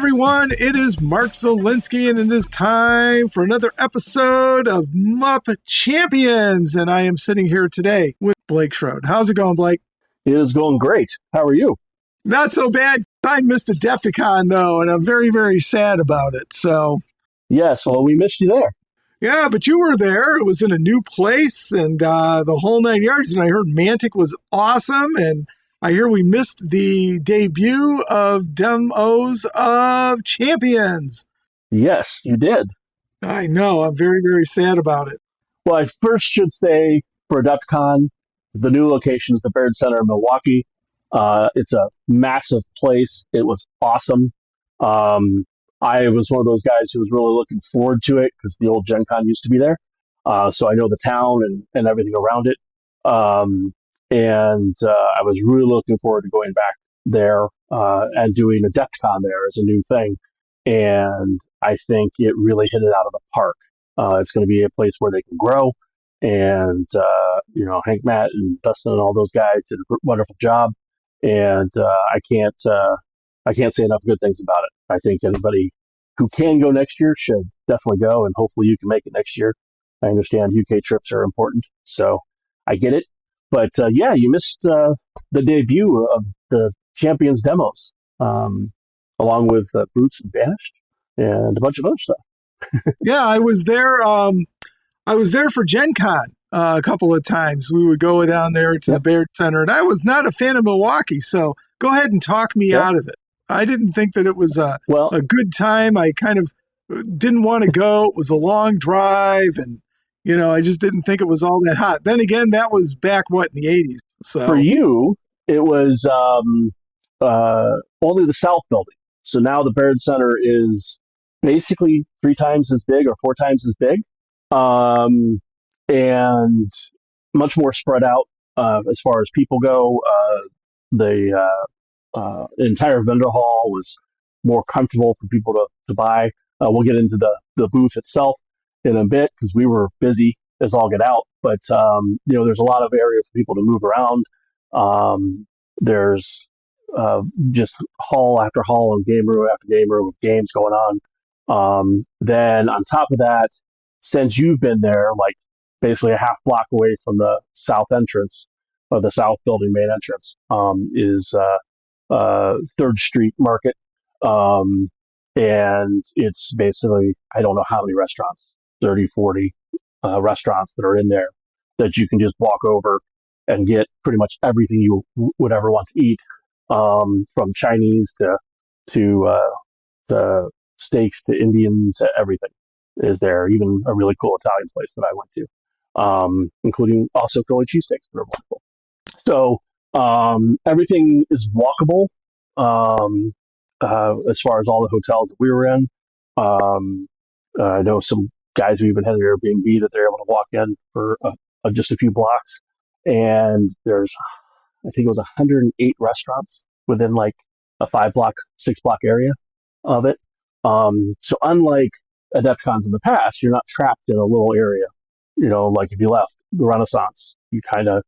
everyone, it is Mark Zielinski, and it is time for another episode of MUP Champions, and I am sitting here today with Blake Shrode. How's it going, Blake? It is going great. How are you? Not so bad. I missed Adepticon, though, and I'm very, very sad about it. So, yes, well, we missed you there. Yeah, but you were there. It was in a new place and the whole 9 yards, and I heard Mantic was awesome, and I hear we missed the debut of Demos of Champions. Yes, you did. I know. I'm very, very sad about it. Well, I first should say for Adepticon, the new location is the Baird Center in Milwaukee. It's a massive place. It was awesome. I was one of those guys who was really looking forward to it because the old Gen Con used to be there. So I know the town and everything around it. And I was really looking forward to going back there and doing Adepticon there as a new thing. And I think it really hit it out of the park. It's going to be a place where they can grow. And, Hank, Matt, and Dustin and all those guys did a wonderful job. And I can't say enough good things about it. I think anybody who can go next year should definitely go, and hopefully you can make it next year. I understand UK trips are important, so I get it. But you missed the debut of the Champions demos, along with Brutes and Banished and a bunch of other stuff. Yeah, I was there. I was there for Gen Con a couple of times. We would go down there to the Baird Center, and I was not a fan of Milwaukee, so go ahead and talk me out of it. I didn't think that it was a good time. I kind of didn't want to go. It was a long drive, and I just didn't think it was all that hot. Then again, that was back, in the 80s. So for you, it was only the South building. So now the Baird Center is basically 3 times as big or 4 times as big, and much more spread out as far as people go. The entire vendor hall was more comfortable for people to buy. We'll get into the booth itself in a bit because we were busy as all get out. But, there's a lot of areas for people to move around. There's just hall after hall and game room after game room with games going on. Then on top of that, since you've been there, like basically a half block away from the south entrance or the south building main entrance, is 3rd Street Market. And it's basically, I don't know how many restaurants, 30, 40 restaurants that are in there that you can just walk over and get pretty much everything you would ever want to eat, from Chinese to steaks to Indian to everything is there. Even a really cool Italian place that I went to, including also Philly cheesesteaks that are wonderful. So everything is walkable as far as all the hotels that we were in. I know some guys who even had their Airbnb that they're able to walk in for just a few blocks. And there's, I think it was 108 restaurants within like a 5-block, 6-block area of it. So unlike Adepticons in the past, you're not trapped in a little area. Like if you left the Renaissance, you kind of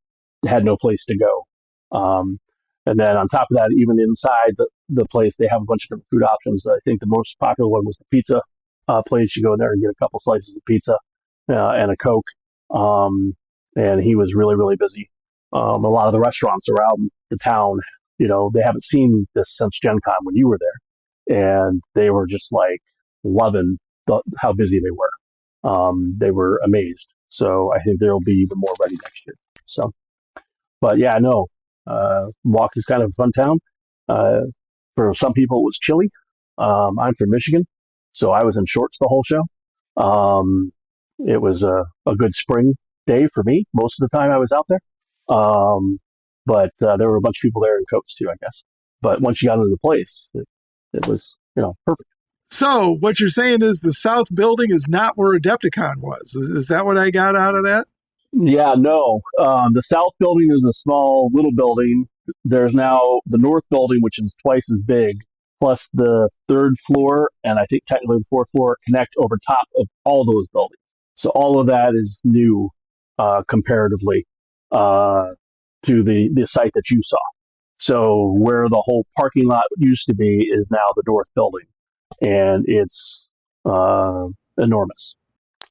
had no place to go. And then on top of that, even inside the place, they have a bunch of different food options. I think the most popular one was the pizza place. You go in there and get a couple slices of pizza and a Coke. And he was really, really busy. A lot of the restaurants around the town, they haven't seen this since Gen Con when you were there. And they were just like loving how busy they were. They were amazed. So I think they'll be even more ready next year. So, but yeah, no. Milwaukee's kind of a fun town. For some people, it was chilly. I'm from Michigan, so I was in shorts the whole show. It was a good spring day for me. Most of the time I was out there. But there were a bunch of people there in coats too, I guess. But once you got into the place, it was, perfect. So what you're saying is the South building is not where Adepticon was. Is that what I got out of that? Yeah, no. The South building is a small little building. There's now the North building, which is twice as big, plus the 3rd floor, and I think technically the 4th floor connect over top of all those buildings. So all of that is new comparatively to the site that you saw. So where the whole parking lot used to be is now the North building. and it's enormous.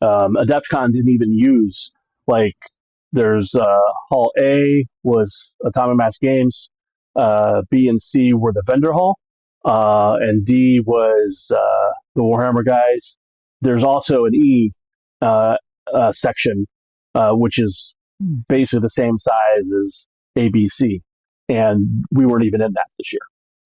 Adepticon didn't even use like there's Hall A was Atomic Mass Games, B and C were the vendor hall, and D was the Warhammer guys. There's also an E section, which is basically the same size as ABC, and we weren't even in that this year.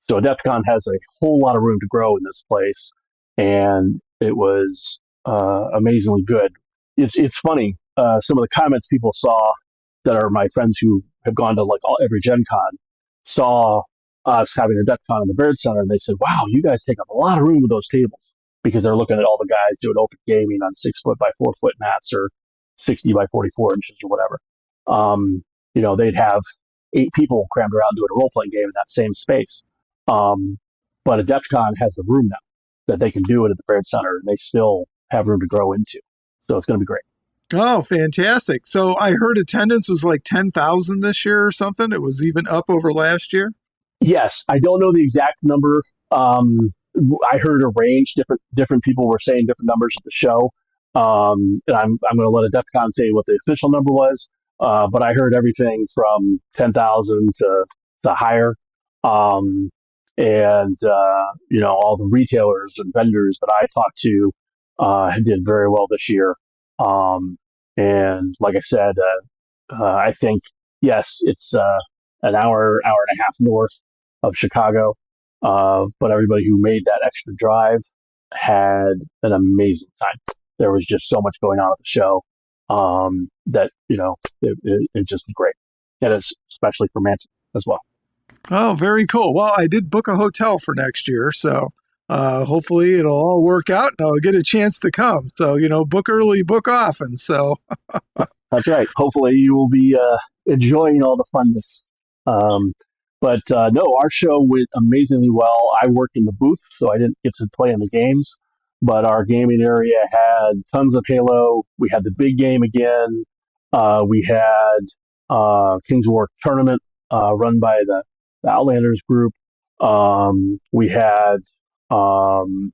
So Adepticon has a whole lot of room to grow in this place, and it was amazingly good. It's funny. Some of the comments people saw that are my friends who have gone to like every Gen Con saw us having a DEFCON in the Baird Center, and they said, "Wow, you guys take up a lot of room with those tables," because they're looking at all the guys doing open gaming on 6 foot by 4 foot mats or 60 by 44 inches or whatever. They'd have 8 people crammed around doing a role playing game in that same space. Um, but Adepticon has the room now that they can do it at the Baird Center, and they still have room to grow into. So it's going to be great. Oh, fantastic. So I heard attendance was like 10,000 this year or something. It was even up over last year. Yes, I don't know the exact number. I heard a range. Different people were saying different numbers at the show. And I'm going to let Adepticon say what the official number was. But I heard everything from 10,000 to higher. Um, all the retailers and vendors that I talked to did very well this year. And like I said, I think yes, it's an hour and a half north of Chicago. But everybody who made that extra drive had an amazing time. There was just so much going on at the show that it's just great. And it's especially for Mantic as well. Oh, very cool. Well, I did book a hotel for next year, so hopefully it'll all work out and I'll get a chance to come. So, book early, book often. So, That's right. Hopefully you will be enjoying all the funness. Um, but no, our show went amazingly well. I worked in the booth, so I didn't get to play in the games. But our gaming area had tons of Halo. We had the big game again. We had King's War tournament run by the Outlanders group. We had um,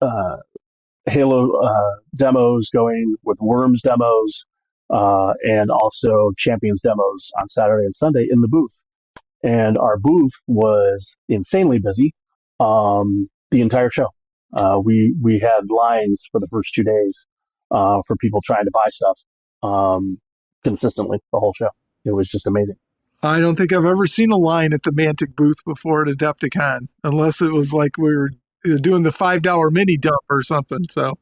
uh, Halo demos going with Worms demos, and also Champions demos on Saturday and Sunday in the booth. And our booth was insanely busy the entire show. We had lines for the first 2 days for people trying to buy stuff consistently the whole show. It was just amazing. I don't think I've ever seen a line at the Mantic booth before at Adepticon, unless it was like we were doing the $5 mini dump or something. So,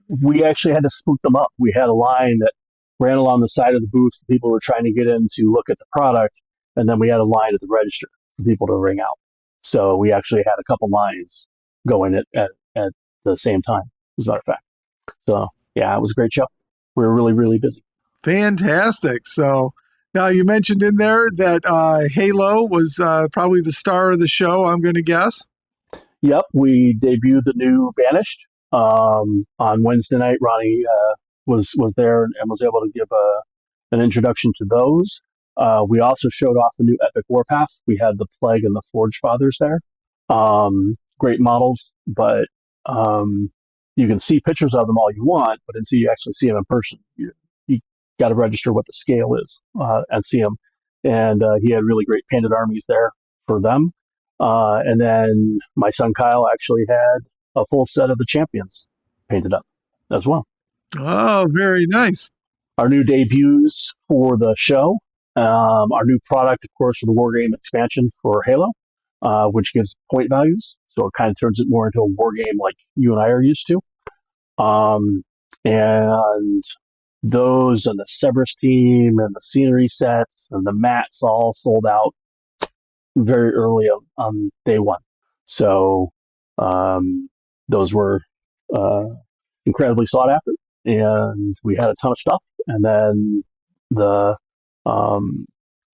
We actually had to spook them up. We had a line that ran along the side of the booth. People were trying to get in to look at the product, and then we had a line at the register for people to ring out. So we actually had a couple lines going at the same time, as a matter of fact. So yeah, it was a great show. We were really, really busy. fantastic. So, now you mentioned in there that Halo was probably the star of the show, I'm going to guess. Yep, we debuted the new Banished on Wednesday night. Ronnie was there and was able to give an introduction to those. We also showed off the new Epic Warpath. We had the Plague and the Forge Fathers there. Great models, but you can see pictures of them all you want, but until you actually see them in person, you got to register what the scale is and see them. And he had really great painted armies there for them. And then my son Kyle actually had a full set of the champions painted up as well. Oh, very nice. Our new debuts for the show, our new product, of course, for the War Game expansion for Halo, which gives point values. So it kind of turns it more into a war game like you and I are used to. And those and the Cerberus team and the scenery sets and the mats all sold out very early on day one. So those were incredibly sought after, and we had a ton of stuff. And then the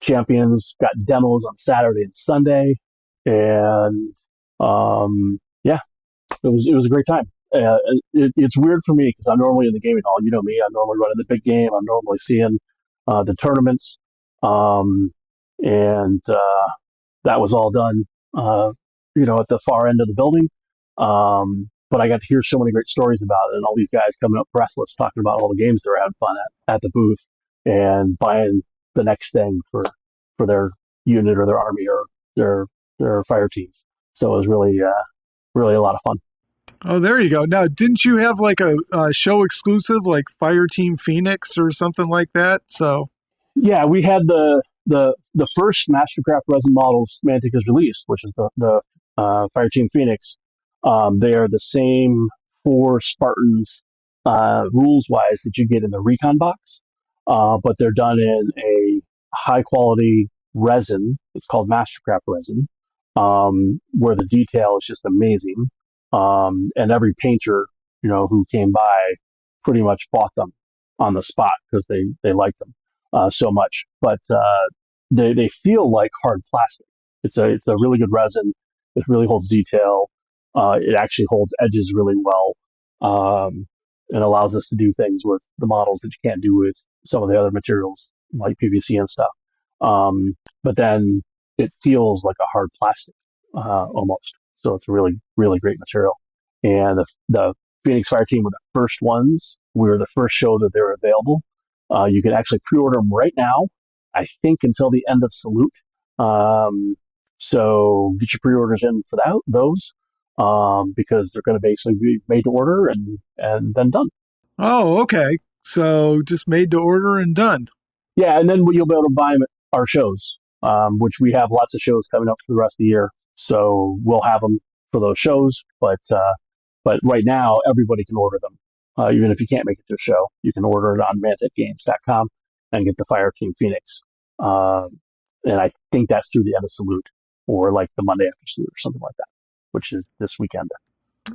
champions got demos on Saturday and Sunday, and yeah, it was a great time. It's weird for me because I'm normally in the gaming hall. You know me. I'm normally running the big game. I'm normally seeing the tournaments, and that was all done, at the far end of the building. but I got to hear so many great stories about it, and all these guys coming up breathless talking about all the games they're having fun at the booth and buying the next thing for their unit or their army or their fire teams. So it was really a lot of fun. Oh, there you go. Now, didn't you have like a show exclusive, like Fire Team Phoenix or something like that? So, Yeah, we had the first Mastercraft resin models Mantic has released, which is the Fire Team Phoenix. They are the same four Spartans rules wise that you get in the Recon box, but they're done in a high quality resin. It's called Mastercraft resin, where the detail is just amazing. And every painter, who came by pretty much bought them on the spot because they liked them so much. But they feel like hard plastic. It's a really good resin. It really holds detail. It actually holds edges really well, and allows us to do things with the models that you can't do with some of the other materials like PVC and stuff. But then it feels like a hard plastic almost. So it's a really really great material. And the Phoenix Fire Team were the first ones. We were the first show that they were available. You can actually pre-order them right now. I think until the end of Salute. So get your pre-orders in for those, because they're going to basically be made to order and then done. oh, okay. So just made to order and done. Yeah, and then you'll be able to buy them at our shows, which we have lots of shows coming up for the rest of the year. So we'll have them for those shows, but right now everybody can order them. Even if you can't make it to a show, you can order it on manticgames.com and get the Fire Team Phoenix. And I think that's through the end of Salute or like the Monday after Salute or something like that, which is this weekend.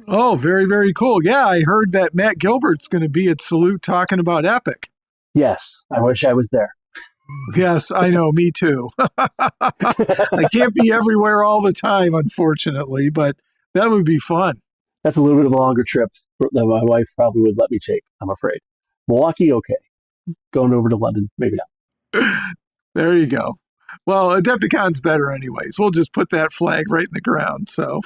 Oh, very, very cool. Yeah, I heard that Matt Gilbert's going to be at Salute talking about Epic. Yes, I wish I was there. Yes, I know. Me too. I can't be everywhere all the time, unfortunately, but that would be fun. That's a little bit of a longer trip that my wife probably would let me take, I'm afraid. Milwaukee, okay. Going over to London, maybe not. There you go. Well, Adepticon's better anyways. We'll just put that flag right in the ground. So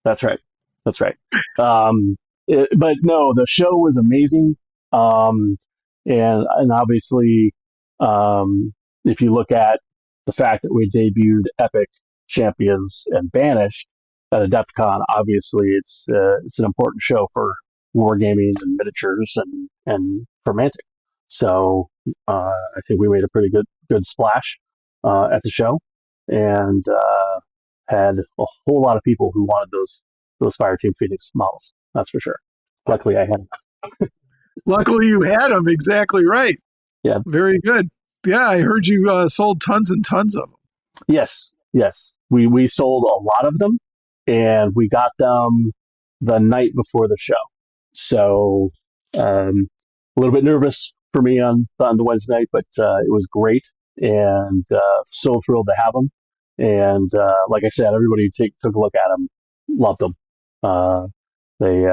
That's right. That's right. But no, the show was amazing. And obviously, if you look at the fact that we debuted Epic, Champions, and Banished at Adepticon, obviously it's an important show for wargaming and miniatures and for Mantic. So I think we made a pretty good splash at the show, and had a whole lot of people who wanted those Fire Team Phoenix models. That's for sure. Luckily, I had them. luckily you had them. Exactly right. Yeah. Very good. Yeah, I heard you sold tons and tons of them. Yes. Yes. We sold a lot of them, and we got them the night before the show. So a little bit nervous for me on the Wednesday night, but it was great, and so thrilled to have them. And like I said, everybody who took a look at them loved them. They,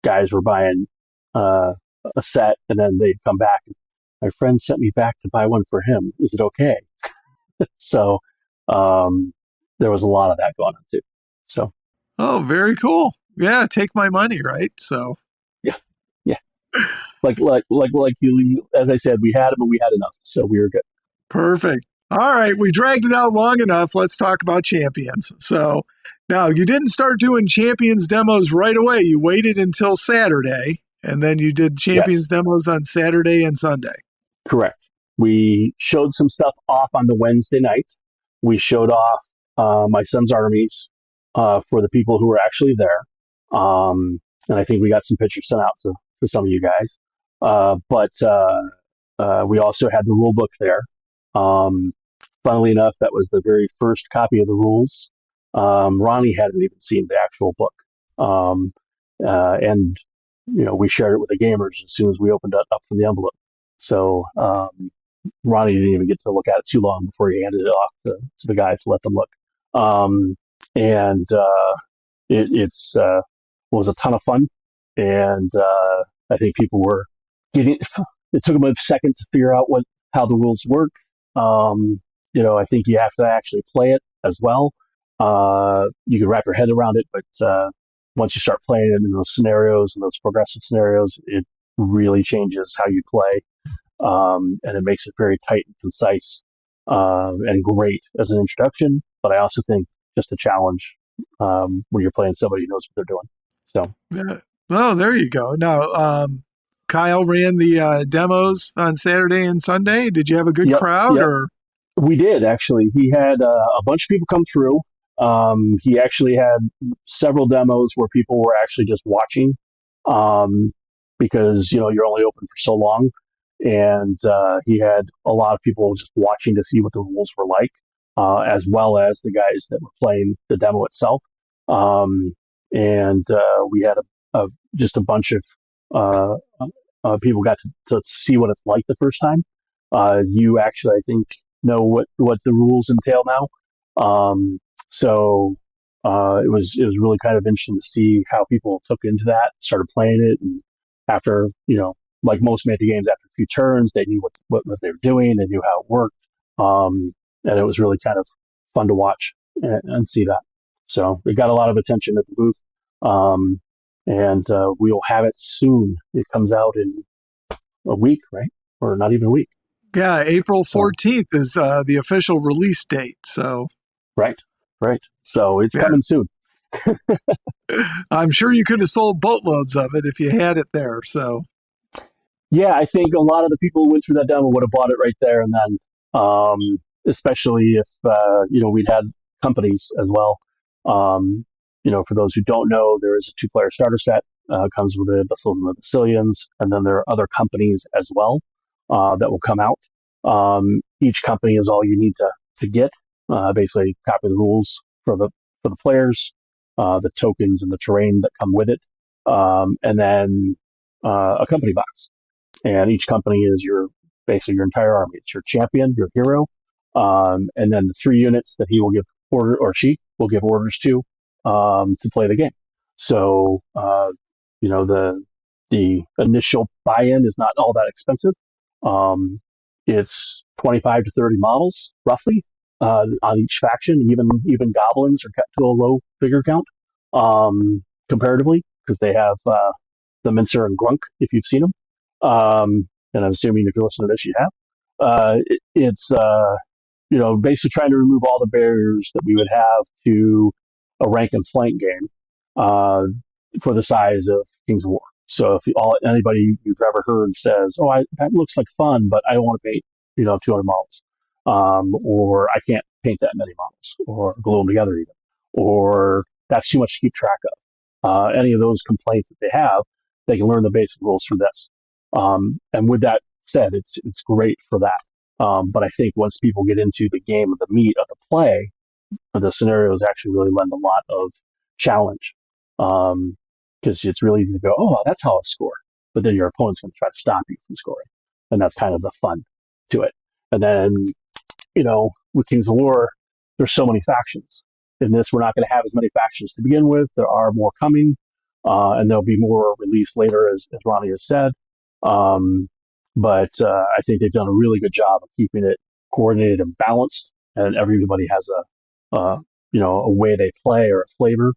guys were buying a set, and then they'd come back. My friend sent me back to buy one for him. Is it okay? So there was a lot of that going on too. So Oh, very cool. Yeah, take my money, right? So yeah, yeah. Like you, as I said, we had them and we had enough, so we were good. perfect. All right, we dragged it out long enough. Let's talk about Champions. So now you didn't start doing Champions demos right away. You waited until Saturday, and then you did Champions Yes, demos on Saturday and Sunday. correct. We showed some stuff off on the Wednesday night. We showed off my son's armies for the people who were actually there. And I think we got some pictures sent out to some of you guys. But we also had the rule book there. Funnily enough, that was the very first copy of the rules. Ronnie hadn't even seen the actual book. And, we shared it with the gamers as soon as we opened it up from the envelope. So Ronnie didn't even get to look at it too long before he handed it off to the guys to let them look. And it's was a ton of fun. And I think people were getting, it took them a second to figure out how the rules work. I think you have to actually play it as well. You can wrap your head around it, but once you start playing it in those scenarios and those progressive scenarios, it really changes how you play, and it makes it very tight and concise, and great as an introduction. But I also think just a challenge, when you're playing somebody who knows what they're doing. So Yeah. Oh, there you go. Now, Kyle ran the demos on Saturday and Sunday. Did you have a good yep, crowd yep. or? We did actually. He had a bunch of people come through. He actually had several demos where people were actually just watching, um, because you're only open for so long, and he had a lot of people just watching to see what the rules were like, as well as the guys that were playing the demo itself. Um, and we had just a bunch of uh, people got to see what it's like the first time. You actually, I think, know what the rules entail now. Um, so it was really kind of interesting to see how people took into that, started playing it, and after like most Mantic games, after a few turns, they knew what they were doing, they knew how it worked, and it was really kind of fun to watch and see that. So it got a lot of attention at the booth, um, and we'll have it soon. It comes out in a week, right? Or not even a week. Yeah, April So 14th is the official release date. So, right, right. So it's yeah, coming soon. I'm sure you could have sold boatloads of it if you had it there. So, Yeah, I think a lot of the people who went through that demo would have bought it right there and then, um, especially if we'd had companies as well. Um, for those who don't know, there is a two-player starter set. Comes with the Vessels and the Basilians, and then there are other companies as well that will come out. Each company is all you need to get. Basically, copy the rules for the players, the tokens and the terrain that come with it, and then a company box. And each company is basically your entire army. It's your champion, your hero, and then the 3 units that he will give order, or she will give orders to play the game. So the initial buy-in is not all that expensive. Um, it's 25 to 30 models roughly, on each faction. Even goblins are kept to a low figure count, comparatively, because they have the Mincer and Grunk, if you've seen them. And I'm assuming if you're listening to this, you have. It's basically trying to remove all the barriers that we would have to a rank and flank game, uh, for the size of Kings of War. So if anybody you've ever heard says, "Oh, that looks like fun, but I don't want to paint 200 models," or "I can't paint that many models," or glue them together even, or "That's too much to keep track of." Any of those complaints that they have, they can learn the basic rules from this. And with that said, it's great for that. But I think once people get into the game of the meat of the play, the scenarios actually really lend a lot of challenge. Because it's really easy to go, "Oh, that's how I score," but then your opponent's going to try to stop you from scoring, and that's kind of the fun to it. And then with Kings of War, there's so many factions. In this, we're not going to have as many factions to begin with. There are more coming, and there'll be more released later, as Ronnie has said. Um, but I think they've done a really good job of keeping it coordinated and balanced, and everybody has a way they play or a flavor,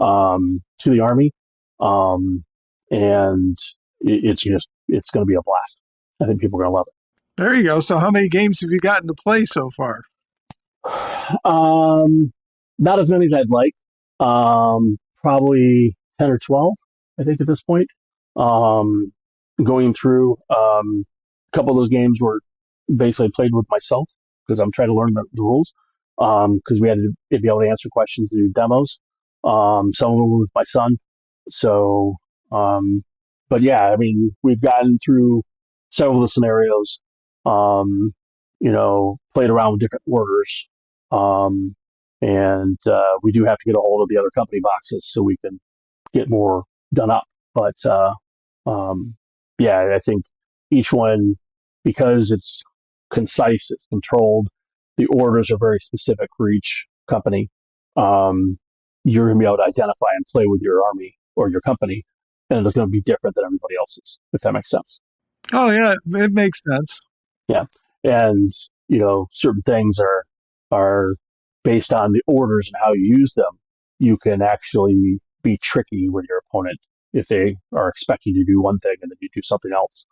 to the army, um, and it's going to be a blast. I think people are going to love it. there you go. So, how many games have you gotten to play so far? Not as many as I'd like. Probably 10 or 12, I think, at this point. Um, Going through, a couple of those games were basically played with myself because I'm trying to learn the rules. Because we had to be able to answer questions and do demos. Some of them were with my son. So, um, but yeah, I mean, we've gotten through several of the scenarios. Played around with different orders, um, and we do have to get a hold of the other company boxes so we can get more done up. But um, yeah, I think each one, because it's concise, it's controlled, the orders are very specific for each company. Um, you're going to be able to identify and play with your army or your company, and it's going to be different than everybody else's, if that makes sense. Oh, yeah, it makes sense. Yeah, and certain things are based on the orders and how you use them. You can actually be tricky with your opponent if they are expecting you to do one thing and then you do something else.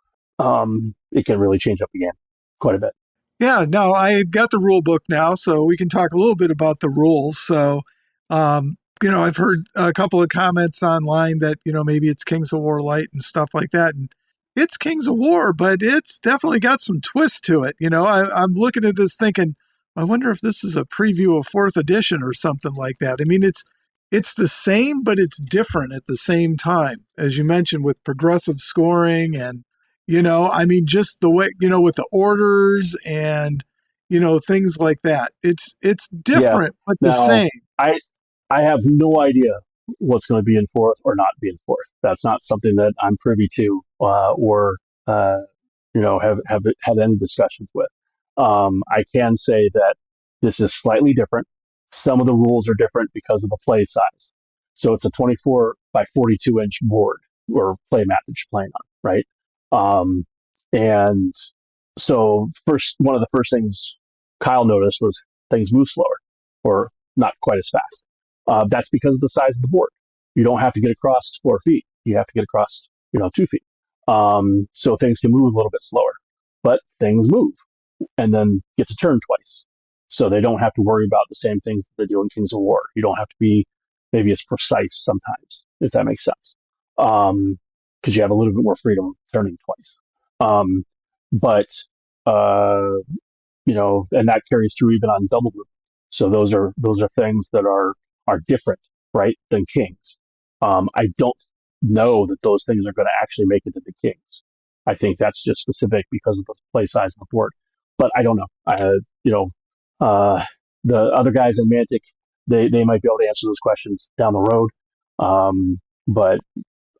It can really change up the game quite a bit. Yeah, no, I've got the rule book now, so we can talk a little bit about the rules. So, I've heard a couple of comments online that, maybe it's Kings of War Light and stuff like that. And it's Kings of War, but it's definitely got some twist to it. I'm looking at this thinking, I wonder if this is a preview of fourth edition or something like that. I mean, it's the same, but it's different at the same time, as you mentioned, with progressive scoring and just the way, with the orders and, things like that. It's Yeah. different, but the Now, same. I I have no idea what's going to be in fourth or not be in fourth. That's not something that I'm privy to or have any discussions with. I can say that this is slightly different. Some of the rules are different because of the play size. So it's a 24 by 42-inch board or play mat that you're playing on, right? Um, and so one of the first things Kyle noticed was things move slower or not quite as fast. That's because of the size of the board. You don't have to get across 4 feet. You have to get across, 2 feet. So things can move a little bit slower, but things move and then get to turn twice. So they don't have to worry about the same things that they do in Kings of War. You don't have to be maybe as precise sometimes, if that makes sense. Because you have a little bit more freedom of turning twice. But and that carries through even on double move. So those are things that are different, right, than Kings. I don't know that those things are going to actually make it into Kings. I think that's just specific because of the play size of the board. But I don't know. The other guys in Mantic, they might be able to answer those questions down the road. But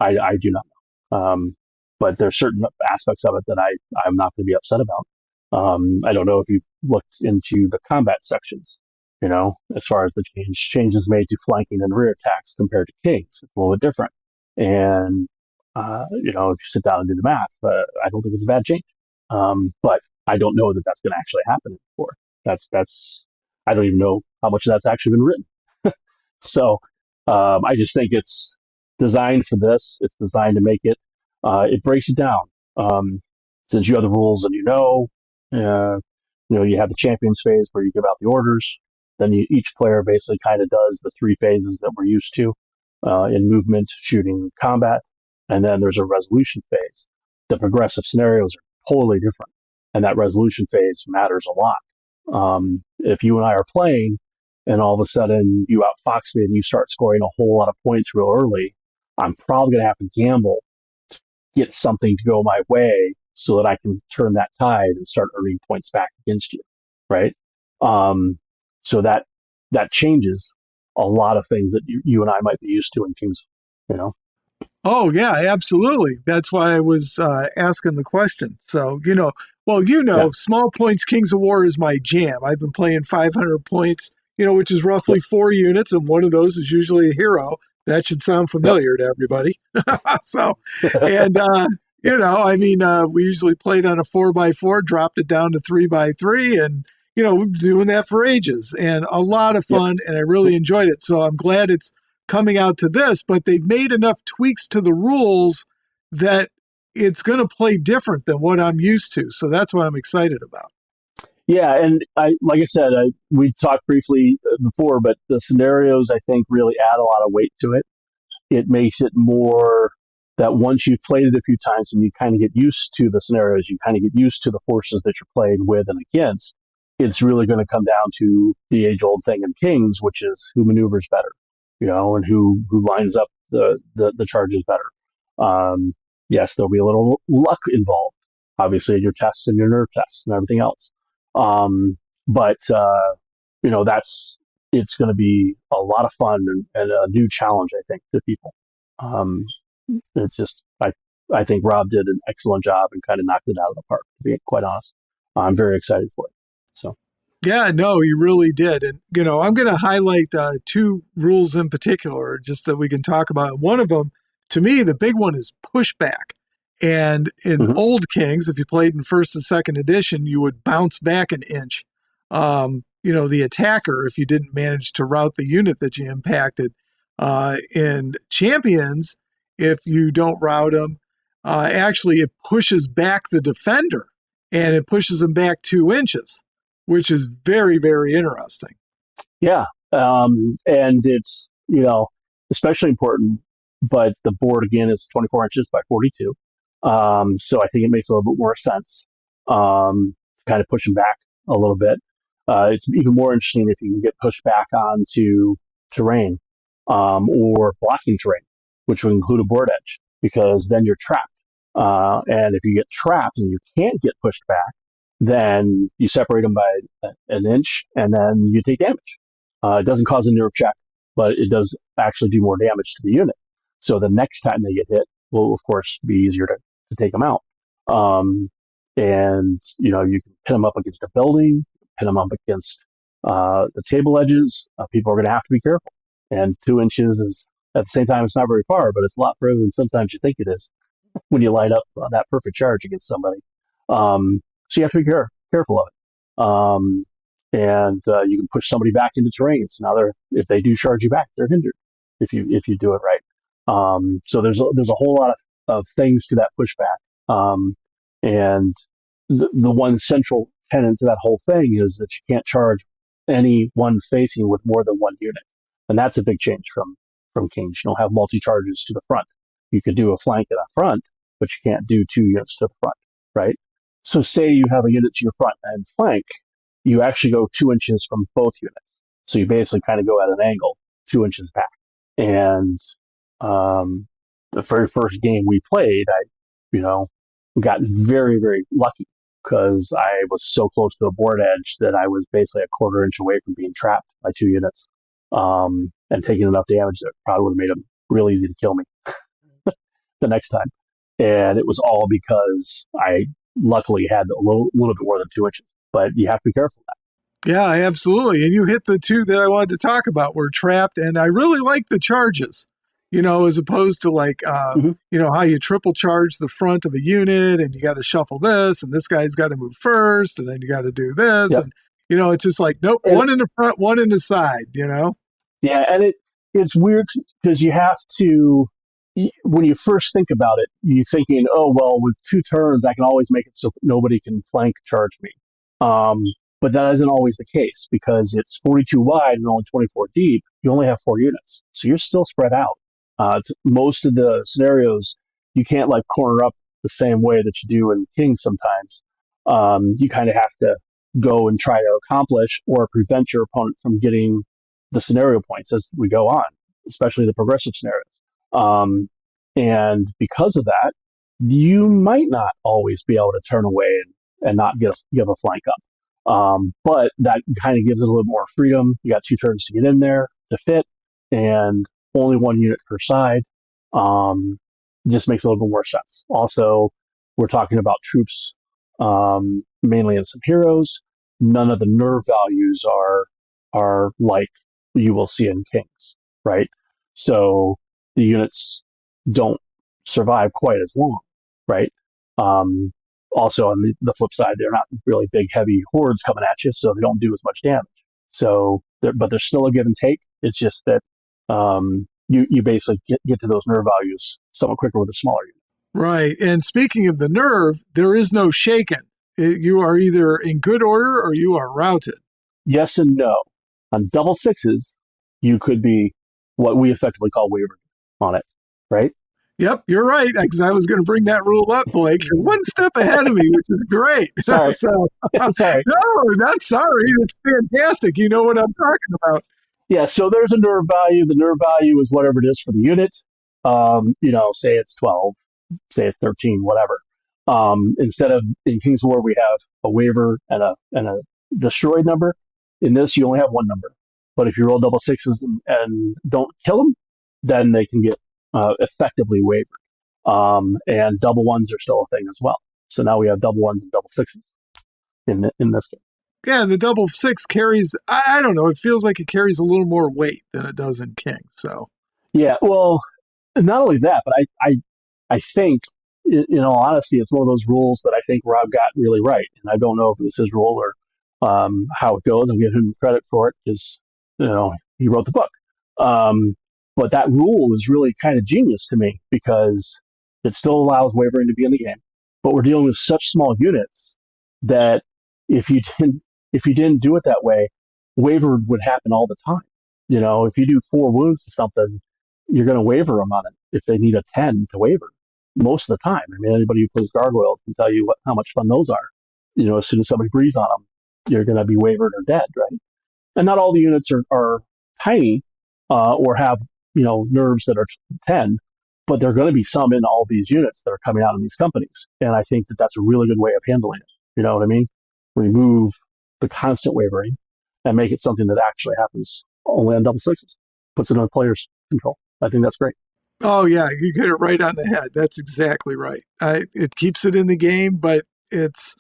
I do not know. But there's certain aspects of it that I'm not going to be upset about. I don't know if you've looked into the combat sections, as far as the changes made to flanking and rear attacks compared to Kings. It's a little bit different. And, if you sit down and do the math, I don't think it's a bad change. But I don't know that that's going to actually happen before. I don't even know how much of that's actually been written. So I just think it's designed for this. It's designed to make it, it breaks it down. Since you have the rules and you have the champions phase where you give out the orders. Then each player basically kind of does the three phases that we're used to in movement, shooting, combat. And then there's a resolution phase. The progressive scenarios are totally different. And that resolution phase matters a lot. If you and I are playing and all of a sudden you outfox me and you start scoring a whole lot of points real early, I'm probably going to have to gamble to get something to go my way so that I can turn that tide and start earning points back against you, right? So that changes a lot of things that you and I might be used to in Kings, you know. Oh, yeah, absolutely. That's why I was asking the question. So, Yeah. small points Kings of War is my jam. I've been playing 500 points, which is roughly Yep. 4 units, and one of those is usually a hero. That should sound Yep. familiar to everybody. So, and, we usually played on a 4x4, dropped it down to 3x3, and, we've been doing that for ages and a lot of Yep. fun, and I really enjoyed it. So I'm glad it's coming out to this, but they've made enough tweaks to the rules that it's going to play different than what I'm used to. So that's what I'm excited about. Yeah, and like I said, we talked briefly before, but the scenarios I think really add a lot of weight to it. It makes it more that once you've played it a few times and you kind of get used to the scenarios, you kind of get used to the forces that you're playing with and against, it's really going to come down to the age old thing in Kings, which is who maneuvers better, and who lines up the charges better. Yes, there'll be a little luck involved, obviously, in your tests and your nerve tests and everything else. But it's going to be a lot of fun and a new challenge, I think, to people. Um, it's just, I think Rob did an excellent job and kind of knocked it out of the park, to be quite honest. I'm very excited for it. So, Yeah, no, he really did. And, I'm going to highlight two rules in particular just that we can talk about. One of them, to me, the big one is pushback. And in mhm. old Kings, if you played in first and second edition, you would bounce back an inch. The attacker, if you didn't manage to route the unit that you impacted. In champions, if you don't route them, actually it pushes back the defender and it pushes them back 2 inches, which is very, very interesting. Yeah. And it's, especially important, but the board again is 24 inches by 42. So I think it makes a little bit more sense to kind of push them back a little bit. It's even more interesting if you can get pushed back onto terrain or blocking terrain, which would include a board edge, because then you're trapped. And if you get trapped and you can't get pushed back, then you separate them by an inch and then you take damage. It doesn't cause a nerve check, but it does actually do more damage to the unit. So the next time they get hit will, of course, be easier to take them out. And, you can pin them up against a building, pin them up against the table edges. People are going to have to be careful. And 2 inches is, at the same time, it's not very far, but it's a lot further than sometimes you think it is when you line up that perfect charge against somebody. So you have to be careful of it. And you can push somebody back into terrain. So now if they do charge you back, they're hindered if you do it right. So there's a whole lot of things to that pushback. And the one central tenet to that whole thing is that you can't charge any one facing with more than one unit. And that's a big change from Kings. You don't have multi-charges to the front. You could do a flank and a front, but you can't do 2 units to the front, right? So say you have a unit to your front and flank, you actually go 2 inches from both units. So you basically kind of go at an angle 2 inches back. And the very first game we played, I got very, very lucky because I was so close to the board edge that I was basically a quarter inch away from being trapped by 2 units and taking enough damage that probably would have made them real easy to kill me the next time. And it was all because I luckily had a little bit more than 2 inches. But you have to be careful of that. Yeah, absolutely. And you hit the two that I wanted to talk about. We're trapped, and I really like the charges, as opposed to how you triple charge the front of a unit and you got to shuffle this and this guy's got to move first and then you got to do this. Yep. And, it's just like, nope, and one in the front, one in the side, Yeah, and it's weird because you have to, when you first think about it, you're thinking, oh, well, with 2 turns, I can always make it so nobody can flank charge me. But that isn't always the case because it's 42 wide and only 24 deep. You only have 4 units. So you're still spread out. Most of the scenarios, you can't corner up the same way that you do in Kings sometimes. You kind of have to go and try to accomplish or prevent your opponent from getting the scenario points as we go on, especially the progressive scenarios. And because of that, you might not always be able to turn away and not give a flank up. But that kind of gives it a little more freedom. You got 2 turns to get in there to fit, and only 1 unit per side. Just makes a little bit more sense. Also, we're talking about troops, mainly in some heroes. None of the nerve values are like you will see in Kings, right? So the units don't survive quite as long, right? Also, on the flip side, they're not really big, heavy hordes coming at you, so they don't do as much damage. So, but there's still a give and take. It's just that you basically get to those nerve values somewhat quicker with a smaller unit. Right. And speaking of the nerve, there is no shaken. You are either in good order or you are routed. Yes and no. On double 6s, you could be what we effectively call wavered on it, right? Yep, you're right. Because I was going to bring that rule up, Blake. You're one step ahead of me, which is great. Sorry. Sorry. No, not sorry. It's fantastic. You know what I'm talking about. Yeah, so there's a nerve value. The nerve value is whatever it is for the unit. Say it's 12, say it's 13, whatever. Instead of in King's War, we have a waver and a destroyed number. In this, you only have 1 number. But if you roll double 6s and don't kill them, then they can get effectively wavered. And double 1s are still a thing as well. So now we have double 1s and double 6s in this game. Yeah, the double 6 carries, I don't know, it feels like it carries a little more weight than it does in King. So yeah, well, not only that, but I think, in all honesty, it's one of those rules that I think Rob got really right. And I don't know if it was his rule or how it goes. I'll give him credit for it because he wrote the book. But that rule is really kind of genius to me because it still allows wavering to be in the game. But we're dealing with such small units that if you didn't do it that way, waver would happen all the time. If you do 4 wounds to something, you're going to waver them on it if they need a 10 to waver most of the time. I mean, anybody who plays gargoyles can tell you how much fun those are. As soon as somebody breathes on them, you're going to be wavered or dead, right? And not all the units are tiny or have nerves that are 10, but there are going to be some in all these units that are coming out in these companies. And I think that that's a really good way of handling it. You know what I mean? Remove the constant wavering and make it something that actually happens only on double sixes. Puts it on the player's control. I think that's great. Oh yeah, you hit it right on the head. That's exactly right. It keeps it in the game, but it's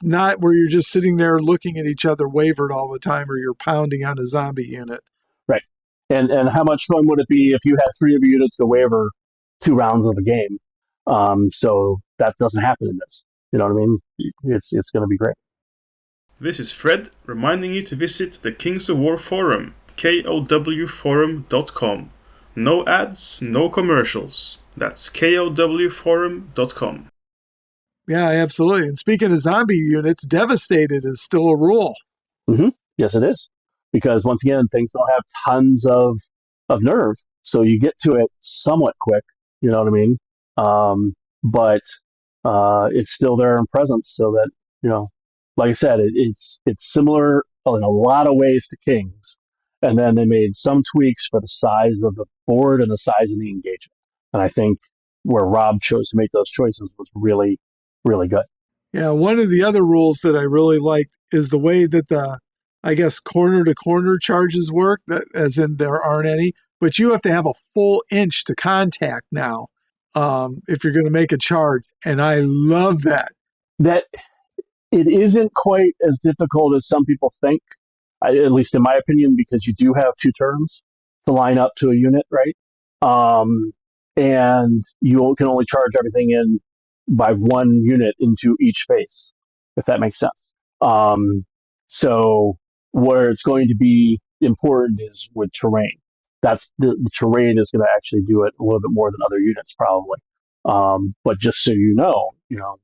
not where you're just sitting there looking at each other wavered all the time, or you're pounding on a zombie unit. Right. And how much fun would it be if you had 3 of your units go waver 2 rounds of a game? So that doesn't happen in this. You know what I mean? It's going to be great. This is Fred reminding you to visit the Kings of War forum, kowforum.com. No ads, no commercials. That's kowforum.com. Yeah, absolutely. And speaking of zombie units, Devastated is still a rule. Mm-hmm. Yes, it is. Because once again, things don't have tons of nerve, so you get to it somewhat quick. You know what I mean? But it's still there in presence, so that like I said, it's similar in a lot of ways to Kings, and then they made some tweaks for the size of the board and the size of the engagement. And I think where Rob chose to make those choices was really, really good. Yeah, one of the other rules that I really like is the way that I guess corner to corner charges work, as in there aren't any, but you have to have a full inch to contact now if you're going to make a charge. And I love that. That it isn't quite as difficult as some people think, at least in my opinion, because you do have 2 turns to line up to a unit, right? And you can only charge everything in by 1 unit into each face, if that makes sense. So where it's going to be important is with terrain. That's the terrain is going to actually do it a little bit more than other units probably. But just so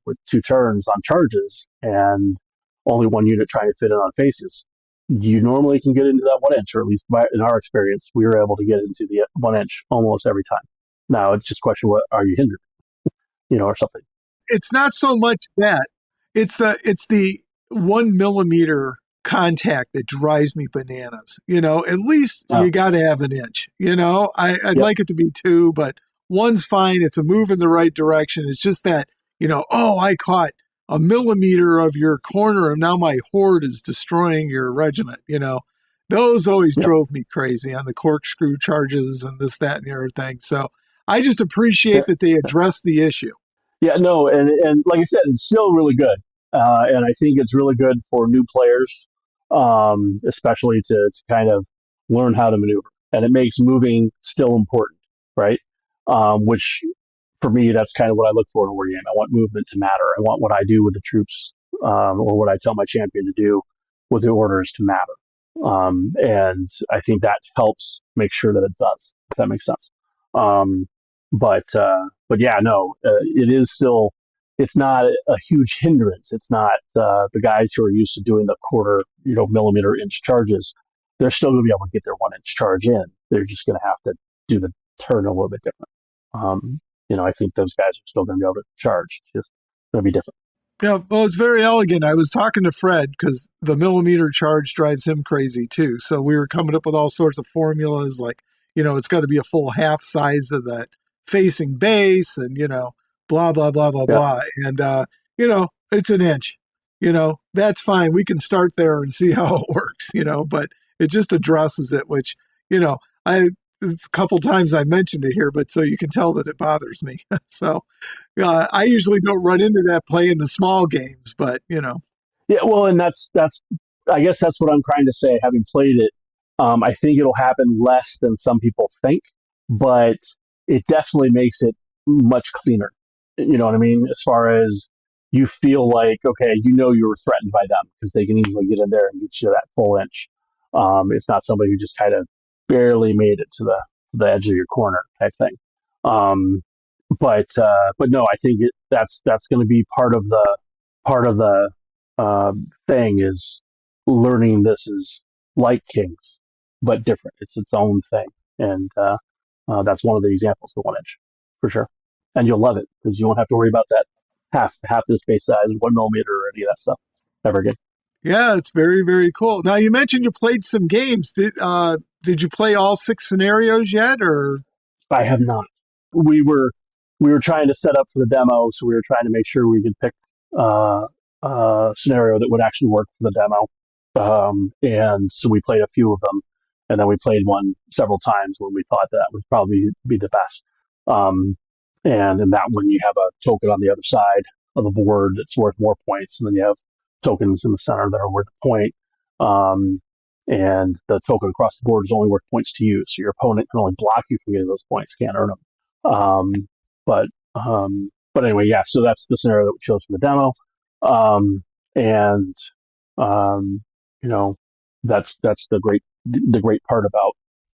with 2 turns on charges and only 1 unit trying to fit in on faces, you normally can get into that 1 inch, or at least in our experience, we were able to get into the 1 inch almost every time. Now it's just a question: what are you hindered, or something? It's not so much that it's the 1 millimeter contact that drives me bananas. At least you got to have an inch. I'd like it to be 2, but 1's fine. It's a move in the right direction. It's just that I caught a millimeter of your corner, and now my horde is destroying your regiment. Those always drove me crazy on the corkscrew charges and this, that, and the other thing. So I just appreciate that they addressed the issue. Yeah, no, and like I said, it's still really good, and I think it's really good for new players, especially to kind of learn how to maneuver, and it makes moving still important, right? Which for me, that's kind of what I look for in a war game. I want movement to matter. I want what I do with the troops, or what I tell my champion to do with the orders to matter, and I think that helps make sure that it does. If that makes sense. But yeah, no, it is still, it's not a huge hindrance. It's not the guys who are used to doing the quarter, millimeter inch charges. They're still going to be able to get their 1 inch charge in. They're just going to have to do the turn a little bit different. I think those guys are still going to be able to charge. It's just going to be different. Yeah, well, it's very elegant. I was talking to Fred because the millimeter charge drives him crazy too. So we were coming up with all sorts of formulas like, it's got to be a full half size of that facing base and, blah, blah, blah, blah, blah. And, it's an inch, that's fine. We can start there and see how it works, but it just addresses it, which, it's a couple times I mentioned it here, but so you can tell that it bothers me. So I usually don't run into that play in the small games, but, Yeah, well, and that's I guess that's what I'm trying to say, having played it. I think it'll happen less than some people think, but it definitely makes it much cleaner. You know what I mean? As far as you feel like, okay, you were threatened by them because they can easily get in there and get you that full inch. It's not somebody who just kind of barely made it to the edge of your corner type thing. Um, but no, I think that's going to be part of the thing is learning this is like Kings, but different. It's its own thing, and that's one of the examples. The One Edge, for sure, and you'll love it because you won't have to worry about that half this base size, 1 millimeter, or any of that stuff ever again. Yeah, it's very, very cool. Now, you mentioned you played some games. Did you play all 6 scenarios yet, or? I have not. We were we were trying to set up for the demo, so we were trying to make sure we could pick uh, a scenario that would actually work for the demo. And so we played a few of them, and then we played one several times when we thought that would probably be the best. Um, and in that one, you have a token on the other side of the board that's worth more points, and then you have tokens in the center that are worth a point. Um, and the token across the board is only worth points to you, so your opponent can only block you from getting those points, can't earn them. But but anyway, yeah. So that's the scenario that we chose for the demo, and um, you know that's the great part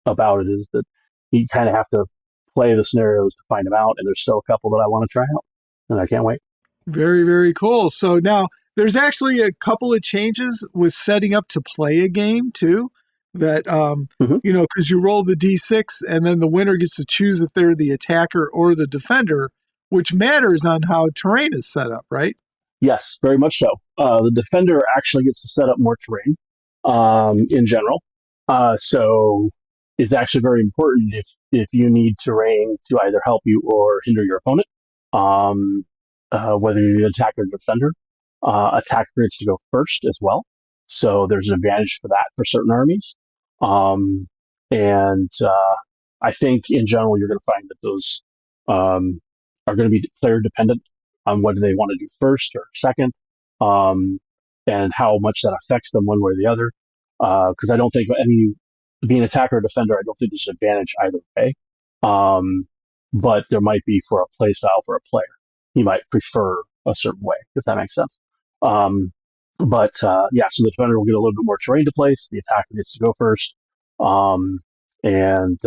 about it is that you kind of have to play the scenarios to find them out, and there's still a couple that I want to try out, and I can't wait. Very, very cool. So now there's actually a couple of changes with setting up to play a game too. That Mm-hmm. because you roll the d6 and then the winner gets to choose if they're the attacker or the defender, which matters on how terrain is set up, right? Yes, very much so. The defender actually gets to set up more terrain in general. So it's actually very important if you need terrain to either help you or hinder your opponent, um, whether you're the attacker or defender. Attacker gets to go first as well. So there's an advantage for that for certain armies. Um, and I think in general, you're going to find that those um, are going to be player dependent on whether they want to do first or second, um, and how much that affects them one way or the other. Because I don't think any being attacker or defender, I don't think there's an advantage either way. Um, but there might be for a play style for a player. He might prefer a certain way, if that makes sense. Um, but yeah, so the defender will get a little bit more terrain to place. The attacker gets to go first, um, and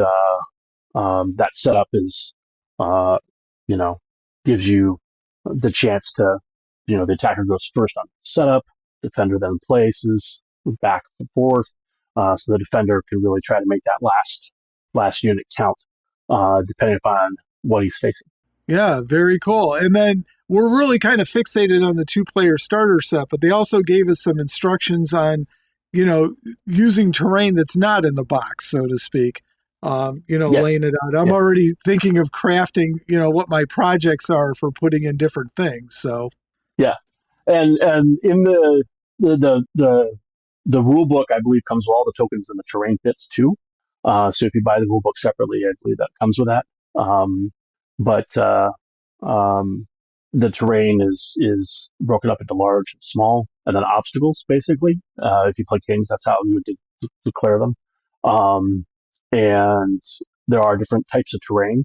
that setup is, uh, you know, gives you the chance to, the attacker goes first on setup, defender then places back and forth, so the defender can really try to make that last unit count, depending upon what he's facing. Yeah, very cool. And then we're really kind of fixated on the 2-player starter set, but they also gave us some instructions on, using terrain that's not in the box, so to speak. Yes. Laying it out. I'm already thinking of crafting, what my projects are for putting in different things. So Yeah, and in the rule book, I believe comes with all the tokens and the terrain bits too. So if you buy the rule book separately, I believe that comes with that. But um, the terrain is broken up into large and small, and then obstacles. Basically, if you play Kings, that's how you would declare them. Um, and there are different types of terrain,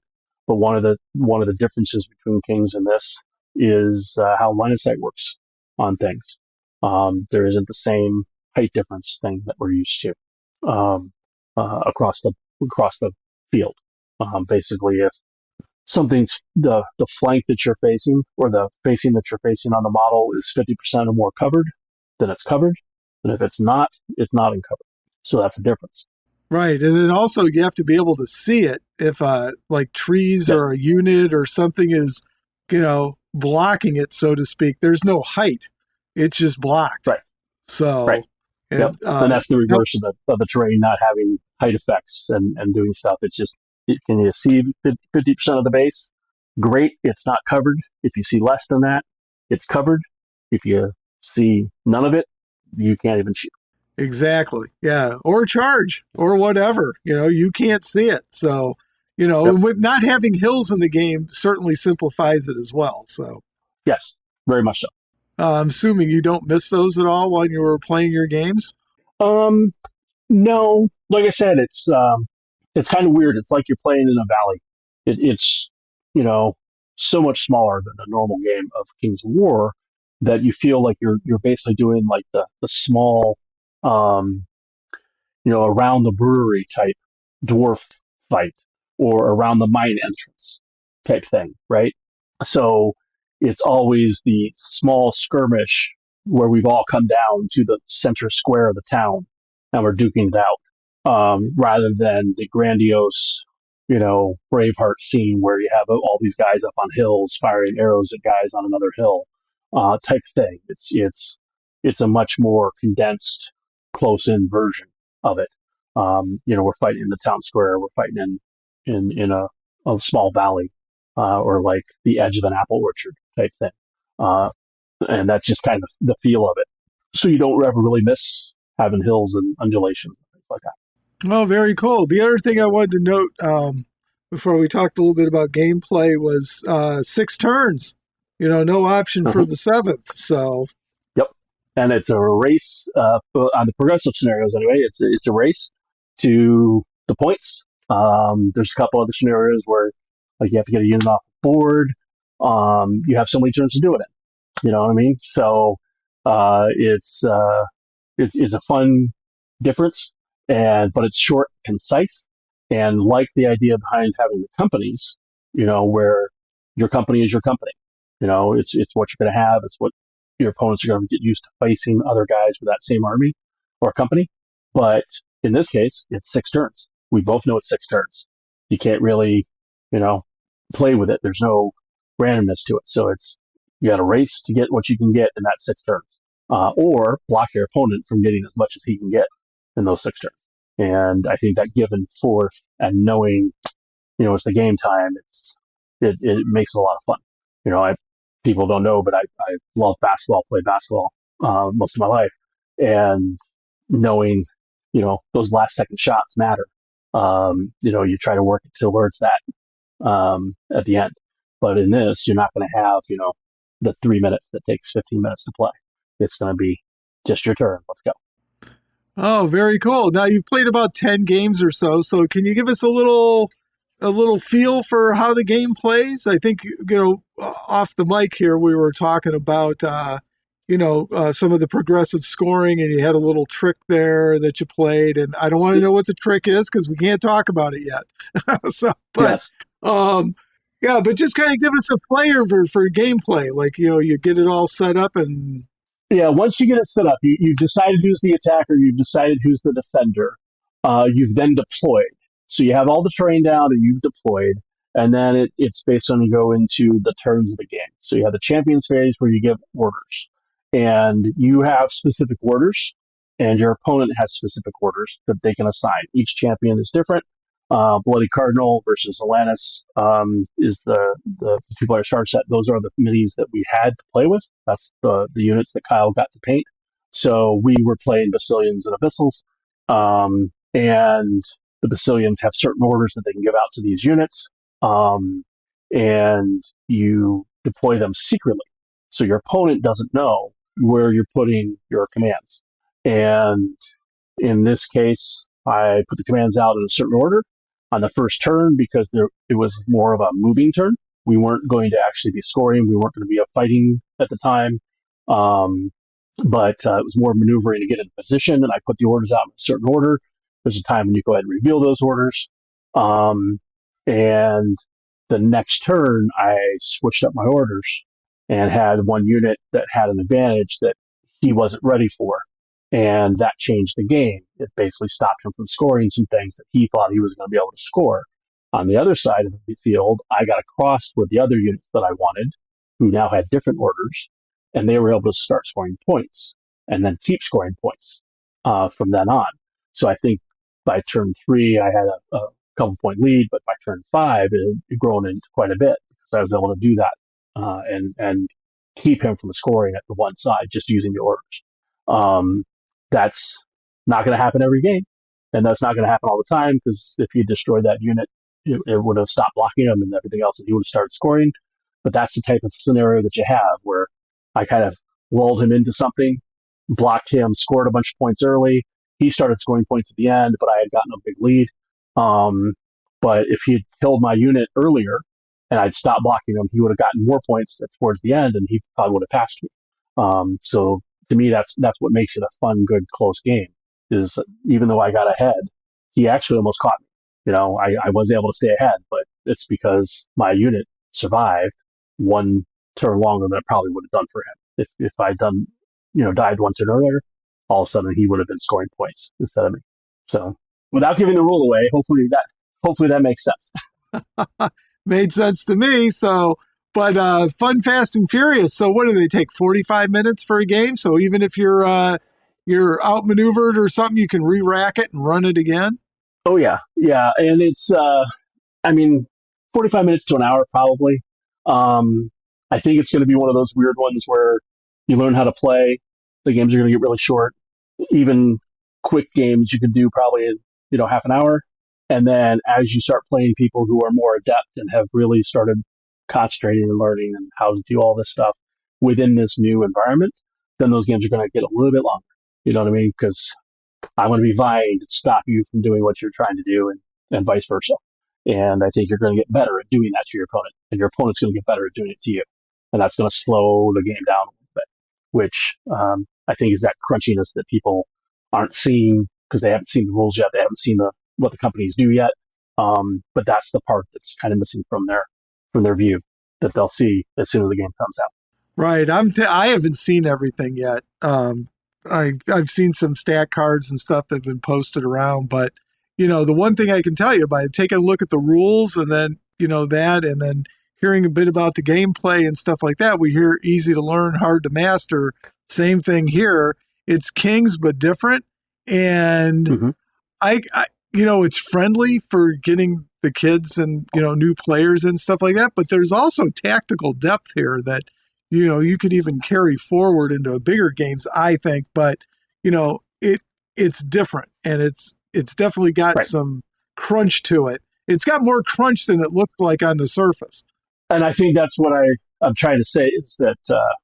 but one of the differences between Kings and this is how line of sight works on things. There isn't the same height difference thing that we're used to across the field. Basically, if something's the flank that you're facing or the facing that you're facing on the model is 50% or more covered, then it's covered. And if it's not uncovered. So that's a difference. right. And then also you have to be able to see it if like trees Yes. or a unit or something is, blocking it, so to speak. There's no height. It's just blocked. Right. So Right. and, Yep. And that's the reverse of the terrain not having height effects and doing stuff. It's just, can you see 50% of the base? Great. It's not covered. If you see less than that, it's covered. If you see none of it, you can't even shoot. Exactly. Yeah. Or charge or whatever. You can't see it. So, Yep. with not having hills in the game certainly simplifies it as well. So, Yes, very much so. I'm assuming you don't miss those at all when you were playing your games. No, like I said, it's kind of weird. It's like you're playing in a valley. It's so much smaller than a normal game of Kings of War that you feel like you're basically doing like the small, around the brewery type dwarf fight. or around the mine entrance type thing, right? So it's always the small skirmish where we've all come down to the center square of the town and we're duking it out, rather than the grandiose, Braveheart scene where you have all these guys up on hills firing arrows at guys on another hill, type thing. It's a much more condensed, close-in version of it. We're fighting in the town square. We're fighting in a small valley, or like the edge of an apple orchard type thing. And that's just kind of the feel of it. So you don't ever really miss having hills and undulations and things like that. Oh, very cool. The other thing I wanted to note before we talked a little bit about gameplay was 6 turns. No option for the 7th. So, yep. And it's a race on the progressive scenarios anyway. It's a race to the points. There's a couple other scenarios where like you have to get a unit off the board. You have so many turns to do it in. You know what I mean? So it's a fun difference, but it's short, concise, and like the idea behind having the companies, where your company is your company. It's what you're going to have. It's what your opponents are going to get used to facing other guys with that same army or company. But in this case, it's 6 turns. We both know it's 6 turns. You can't really, play with it. There's no randomness to it. So you got to race to get what you can get in that 6 turns, or block your opponent from getting as much as he can get in those 6 turns. And I think that given forth and knowing, it's the game time, it makes it a lot of fun. People don't know, but I love basketball, played basketball most of my life, and knowing, those last second shots matter. You try to work it towards that at the end. But in this, you're not going to have, the 3 minutes that takes 15 minutes to play. It's going to be just your turn. Let's go. Oh, very cool. Now you've played about 10 games or so. So can you give us a little feel for how the game plays? I think, off the mic here, we were talking about, some of the progressive scoring, and you had a little trick there that you played. And I don't want to know what the trick is because we can't talk about it yet. Yes. But just kind of give us a flavor for gameplay. Like, you get it all set up and... Yeah, once you get it set up, you've decided who's the attacker, you've decided who's the defender, you've then deployed. So you have all the terrain down and you've deployed, and then it's based on you go into the turns of the game. So you have the champions phase where you give orders, and you have specific orders, and your opponent has specific orders that they can assign. Each champion is different. Bloody Cardinal versus Alanis is the 2-player starter set. Those are the minis that we had to play with. That's the units that Kyle got to paint. So we were playing Basilians and Abyssals, and the Basilians have certain orders that they can give out to these units, and you deploy them secretly. So your opponent doesn't know where you're putting your commands. And in this case, I put the commands out in a certain order on the first turn because it was more of a moving turn. We weren't going to actually be scoring. We weren't going to be fighting at the time. But it was more maneuvering to get in position, and I put the orders out in a certain order. There's a time when you go ahead and reveal those orders. And the next turn, I switched up my orders and had one unit that had an advantage that he wasn't ready for. And that changed the game. It basically stopped him from scoring some things that he thought he was going to be able to score. On the other side of the field, I got across with the other units that I wanted, who now had different orders, and they were able to start scoring points and then keep scoring points from then on. So I think by turn 3, I had a couple point lead, but by turn 5, it had grown into quite a bit because I was able to do that and keep him from scoring at the one side just using the orders. That's not going to happen every game, and that's not going to happen all the time because if he destroyed that unit, it would have stopped blocking him and everything else, and he would have started scoring. But that's the type of scenario that you have where I kind of lulled him into something, blocked him, scored a bunch of points early. He started scoring points at the end, but I had gotten a big lead. But if he had killed my unit earlier and I'd stopped blocking him, he would have gotten more points towards the end, and he probably would have passed me. So to me, that's what makes it a fun, good, close game. Is even though I got ahead, he actually almost caught me. I was able to stay ahead, but it's because my unit survived one turn longer than it probably would have done for him. If I'd done, died one turn earlier, all of a sudden he would have been scoring points instead of me. So without giving the rule away, hopefully that makes sense. Made sense to me. So, but Fun, Fast, and Furious. So, what do they take? 45 minutes for a game. So, even if you're outmaneuvered or something, you can re-rack it and run it again. Oh yeah, and it's 45 minutes to an hour probably. I think it's going to be one of those weird ones where you learn how to play. The games are going to get really short. Even quick games you could do probably in half an hour, and then as you start playing people who are more adept and have really started concentrating and learning and how to do all this stuff within this new environment, then those games are going to get a little bit longer. You know what I mean? Because I'm going to be vying to stop you from doing what you're trying to do, and vice versa. And I think you're going to get better at doing that to your opponent, and your opponent's going to get better at doing it to you, and that's going to slow the game down a little bit, which I think is that crunchiness that people aren't seeing because they haven't seen the rules yet. They haven't seen what the companies do yet. But that's the part that's kind of missing from their view that they'll see as soon as the game comes out. Right. I haven't seen everything yet. I've seen some stat cards and stuff that have been posted around, but the one thing I can tell you by taking a look at the rules and then that, and then hearing a bit about the gameplay and stuff like that, we hear easy to learn, hard to master. Same thing here. It's Kings but different, and Mm-hmm. I it's friendly for getting the kids and new players and stuff like that, but there's also tactical depth here that you could even carry forward into bigger games, I think. But it's different, and it's definitely got Right. some crunch to it. It's got more crunch than it looks like on the surface. And I think that's what I'm trying to say is that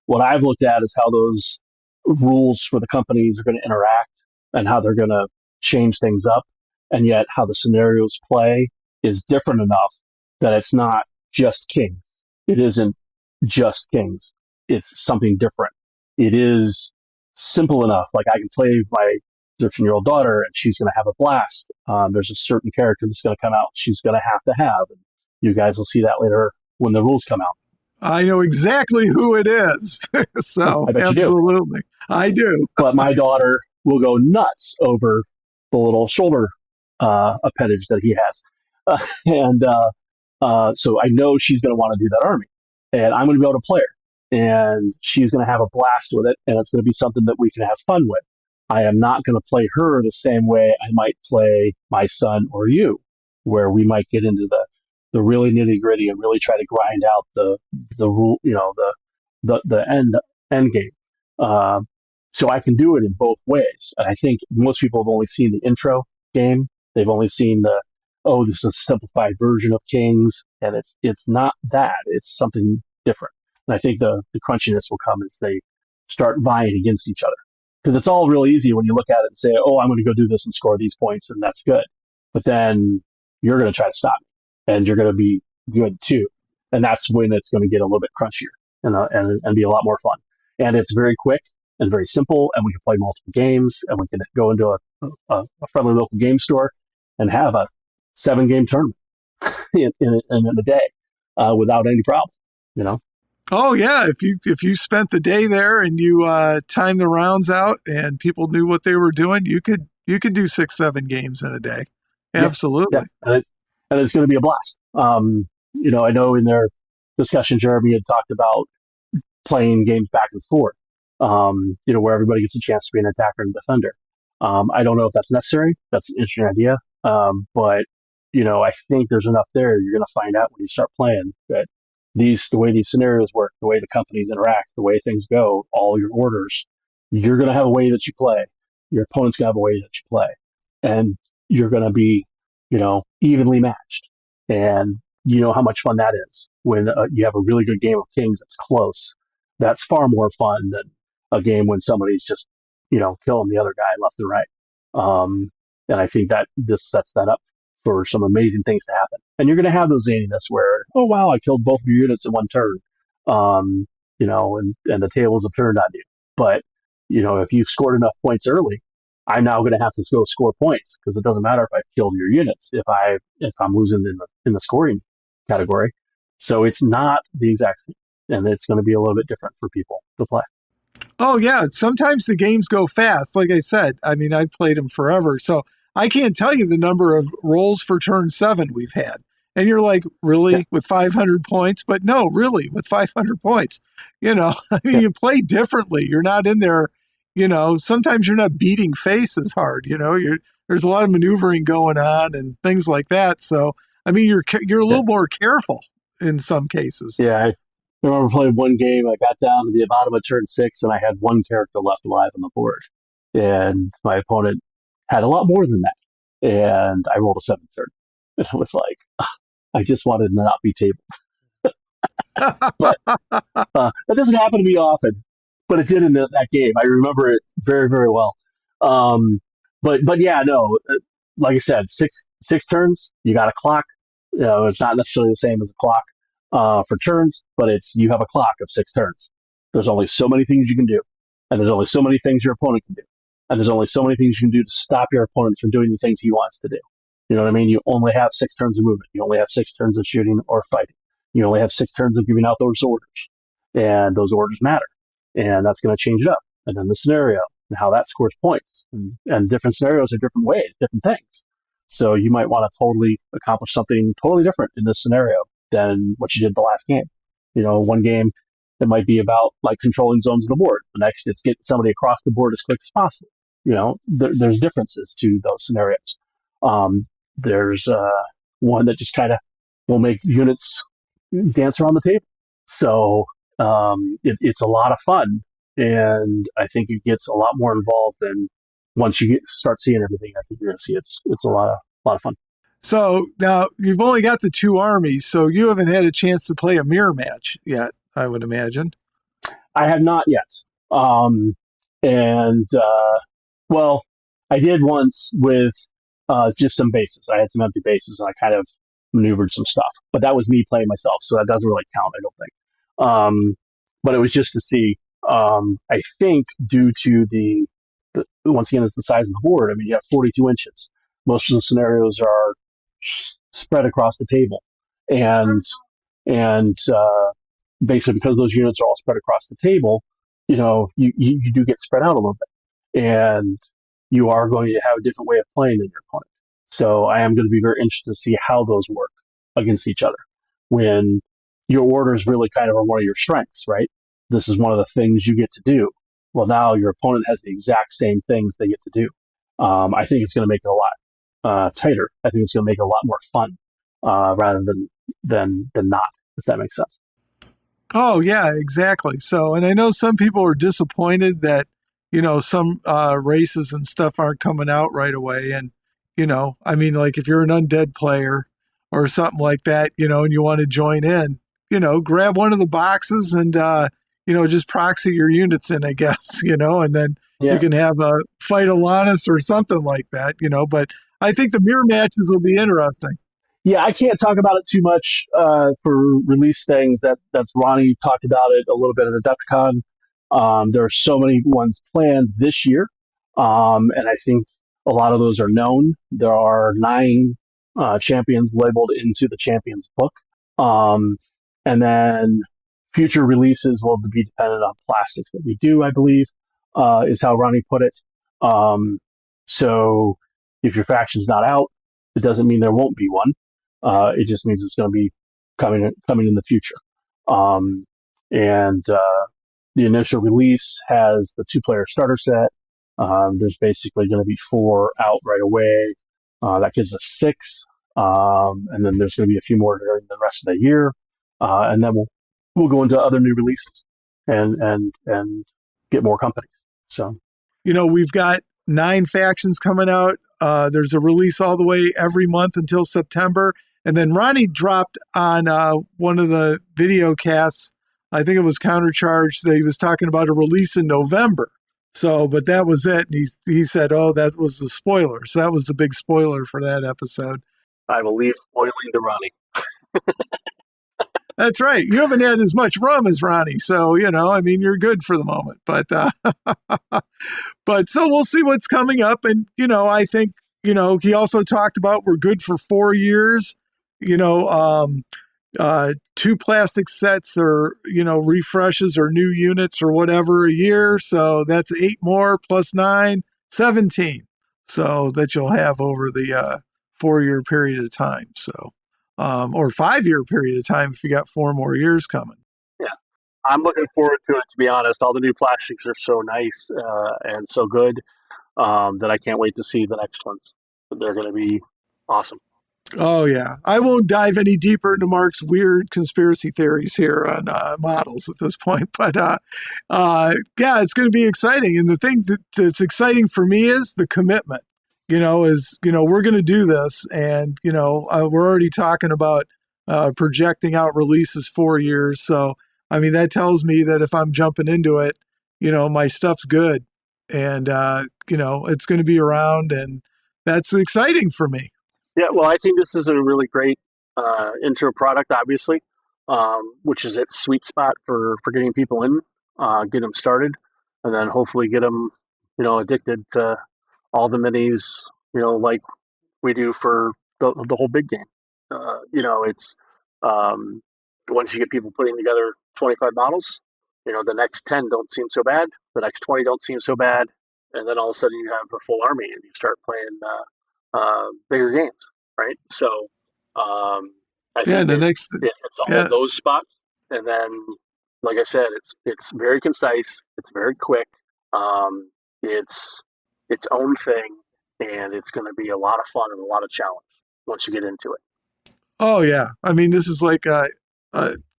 what I've looked at is how those rules for the companies are going to interact and how they're going to change things up. And yet how the scenarios play is different enough that it's not just Kings. It isn't just Kings. It's something different. It is simple enough. Like I can play my 13-year-old daughter and she's going to have a blast. There's a certain character that's going to come out. She's going to have. And you guys will see that later when the rules come out. I know exactly who it is. So I bet absolutely. I do. But my daughter will go nuts over the little shoulder appendage that he has. So I know she's going to want to do that army. And I'm going to be able to play her. And she's going to have a blast with it. And it's going to be something that we can have fun with. I am not going to play her the same way I might play my son or you, where we might get into the really nitty gritty and really try to grind out the rule, the end game. So I can do it in both ways. And I think most people have only seen the intro game. They've only seen this is a simplified version of Kings, and it's not that. It's something different. And I think the crunchiness will come as they start vying against each other. Because it's all real easy when you look at it and say, oh, I'm going to go do this and score these points, and that's good. But then you're going to try to stop me, and you're going to be good too. And that's when it's going to get a little bit crunchier and be a lot more fun. And it's very quick and very simple, and we can play multiple games, and we can go into a friendly local game store and have a 7-game tournament in a day without any problem. Oh yeah, if you spent the day there and you timed the rounds out and people knew what they were doing, you could do 6-7 games in a day. Absolutely. Yeah. And it's going to be a blast. I know in their discussion, Jeremy had talked about playing games back and forth, where everybody gets a chance to be an attacker and defender. I don't know if that's necessary. That's an interesting idea. But I think there's enough there. You're going to find out when you start playing that the way these scenarios work, the way the companies interact, the way things go, all your orders, you're going to have a way that you play. Your opponent's going to have a way that you play. And you're going to be, evenly matched. And you know how much fun that is when you have a really good game of Kings that's close. That's far more fun than a game when somebody's just, killing the other guy left and right. And I think that this sets that up for some amazing things to happen. And you're going to have those zaniness where, oh, wow, I killed both of your units in one turn, and the tables have turned on you. But, if you scored enough points early, I'm now going to have to go score points because it doesn't matter if I've killed your units if I'm losing in the scoring category. So it's not the exact same, and it's going to be a little bit different for people to play. Oh yeah, sometimes the games go fast. Like I said, I mean, I've played them forever, so I can't tell you the number of rolls for turn 7 we've had. And you're like, Yeah, really, with 500 points? But no, really, with 500 points. I mean, yeah, you play differently. You're not in there. Sometimes you're not beating face as hard. There's a lot of maneuvering going on and things like that. So I mean, you're a yeah. little more careful in some cases. Yeah, I remember playing one game. I got down to the bottom of turn 6, and I had one character left alive on the board, and my opponent had a lot more than that. And I rolled a 7th turn, and I was like, I just wanted to not be tabled. But that doesn't happen to me often, but it did in that game. I remember it very, very well. Um, but yeah, no, like I said, six turns. You got a clock. It's not necessarily the same as a clock for turns, but you have a clock of 6 turns. There's only so many things you can do, and there's only so many things your opponent can do, and there's only so many things you can do to stop your opponent from doing the things he wants to do. You know what I mean? You only have 6 turns of movement. You only have 6 turns of shooting or fighting. You only have 6 turns of giving out those orders, and those orders matter, and that's going to change it up. And then the scenario and how that scores points, and different scenarios are different ways, different things. So you might want to totally accomplish something totally different in this scenario than what you did the last game. One game it might be about like controlling zones of the board. The next, it's getting somebody across the board as quick as possible. There's differences to those scenarios. There's one that just kind of will make units dance around the table. So it's a lot of fun, and I think it gets a lot more involved than once you start seeing everything. I think you're going to see it's a lot of fun. So now you've only got the 2 armies, so you haven't had a chance to play a mirror match yet, I would imagine. I have not yet. And well, I did once with just some bases. I had some empty bases, and I kind of maneuvered some stuff. But that was me playing myself, so that doesn't really count, I don't think. But it was just to see. I think due to the once again, it's the size of the board. I mean, you have 42 inches. Most of the scenarios are spread across the table, and basically because those units are all spread across the table, you do get spread out a little bit, and you are going to have a different way of playing than your opponent. So I am going to be very interested to see how those work against each other when your orders really kind of are one of your strengths, right? This is one of the things you get to do. Well, now your opponent has the exact same things they get to do. I think it's going to make it a lot tighter. I think it's going to make it a lot more fun rather than not, if that makes sense. Oh yeah, exactly. So, and I know some people are disappointed that some races and stuff aren't coming out right away. And I mean, like if you're an undead player or something like that, and you want to join in, grab one of the boxes and just proxy your units in, I guess, and then you Yeah. can have a fight Alanis or something like that, But I think the mirror matches will be interesting. Yeah, I can't talk about it too much for release things. That's Ronnie talked about it a little bit at Adepticon. There are so many ones planned this year, and I think a lot of those are known. There are 9 champions labeled into the champions book, and then future releases will be dependent on plastics that we do. I believe is how Ronnie put it. So if your faction's not out, it doesn't mean there won't be one. It just means it's going to be coming in the future. And the initial release has the 2-player starter set. There's basically going to be 4 out right away. That gives us 6. And then there's going to be a few more during the rest of the year. And then we'll go into other new releases and get more companies. So, we've got 9 factions coming out. There's a release all the way every month until September. And then Ronnie dropped on one of the video casts, I think it was Countercharge, that he was talking about a release in November. So, but that was it. And he said, oh, that was the spoiler. So that was the big spoiler for that episode. I will leave spoiling to Ronnie. That's right. You haven't had as much rum as Ronnie, so I mean, you're good for the moment. But so we'll see what's coming up, and I think he also talked about we're good for 4 years. You know, 2 plastic sets or refreshes or new units or whatever a year. So that's 8 more plus 9, 17. So that you'll have over the 4-year period of time. So or 5-year period of time if you got 4 more years coming. Yeah, I'm looking forward to it. To be honest, all the new plastics are so nice and so good that I can't wait to see the next ones. They're going to be awesome. Oh yeah, I won't dive any deeper into Mark's weird conspiracy theories here on models at this point, but yeah, it's going to be exciting. And the thing that's exciting for me is the commitment. We're going to do this, and we're already talking about projecting out releases 4 years. So I mean, that tells me that if I'm jumping into it, my stuff's good, and it's going to be around, and that's exciting for me. Yeah, well, I think this is a really great intro product, obviously, which is its sweet spot for getting people in, get them started, and then hopefully get them, addicted to all the minis, like we do for the whole big game. It's um, once you get people putting together 25 models, the next 10 don't seem so bad, the next 20 don't seem so bad, and then all of a sudden you have a full army and you start playing bigger games, right? So I Yeah, think the next, it's all of yeah. those spots, and then, like I said, it's very concise, it's very quick, it's its own thing, and it's going to be a lot of fun and a lot of challenge once you get into it. Oh yeah. I mean, this is like a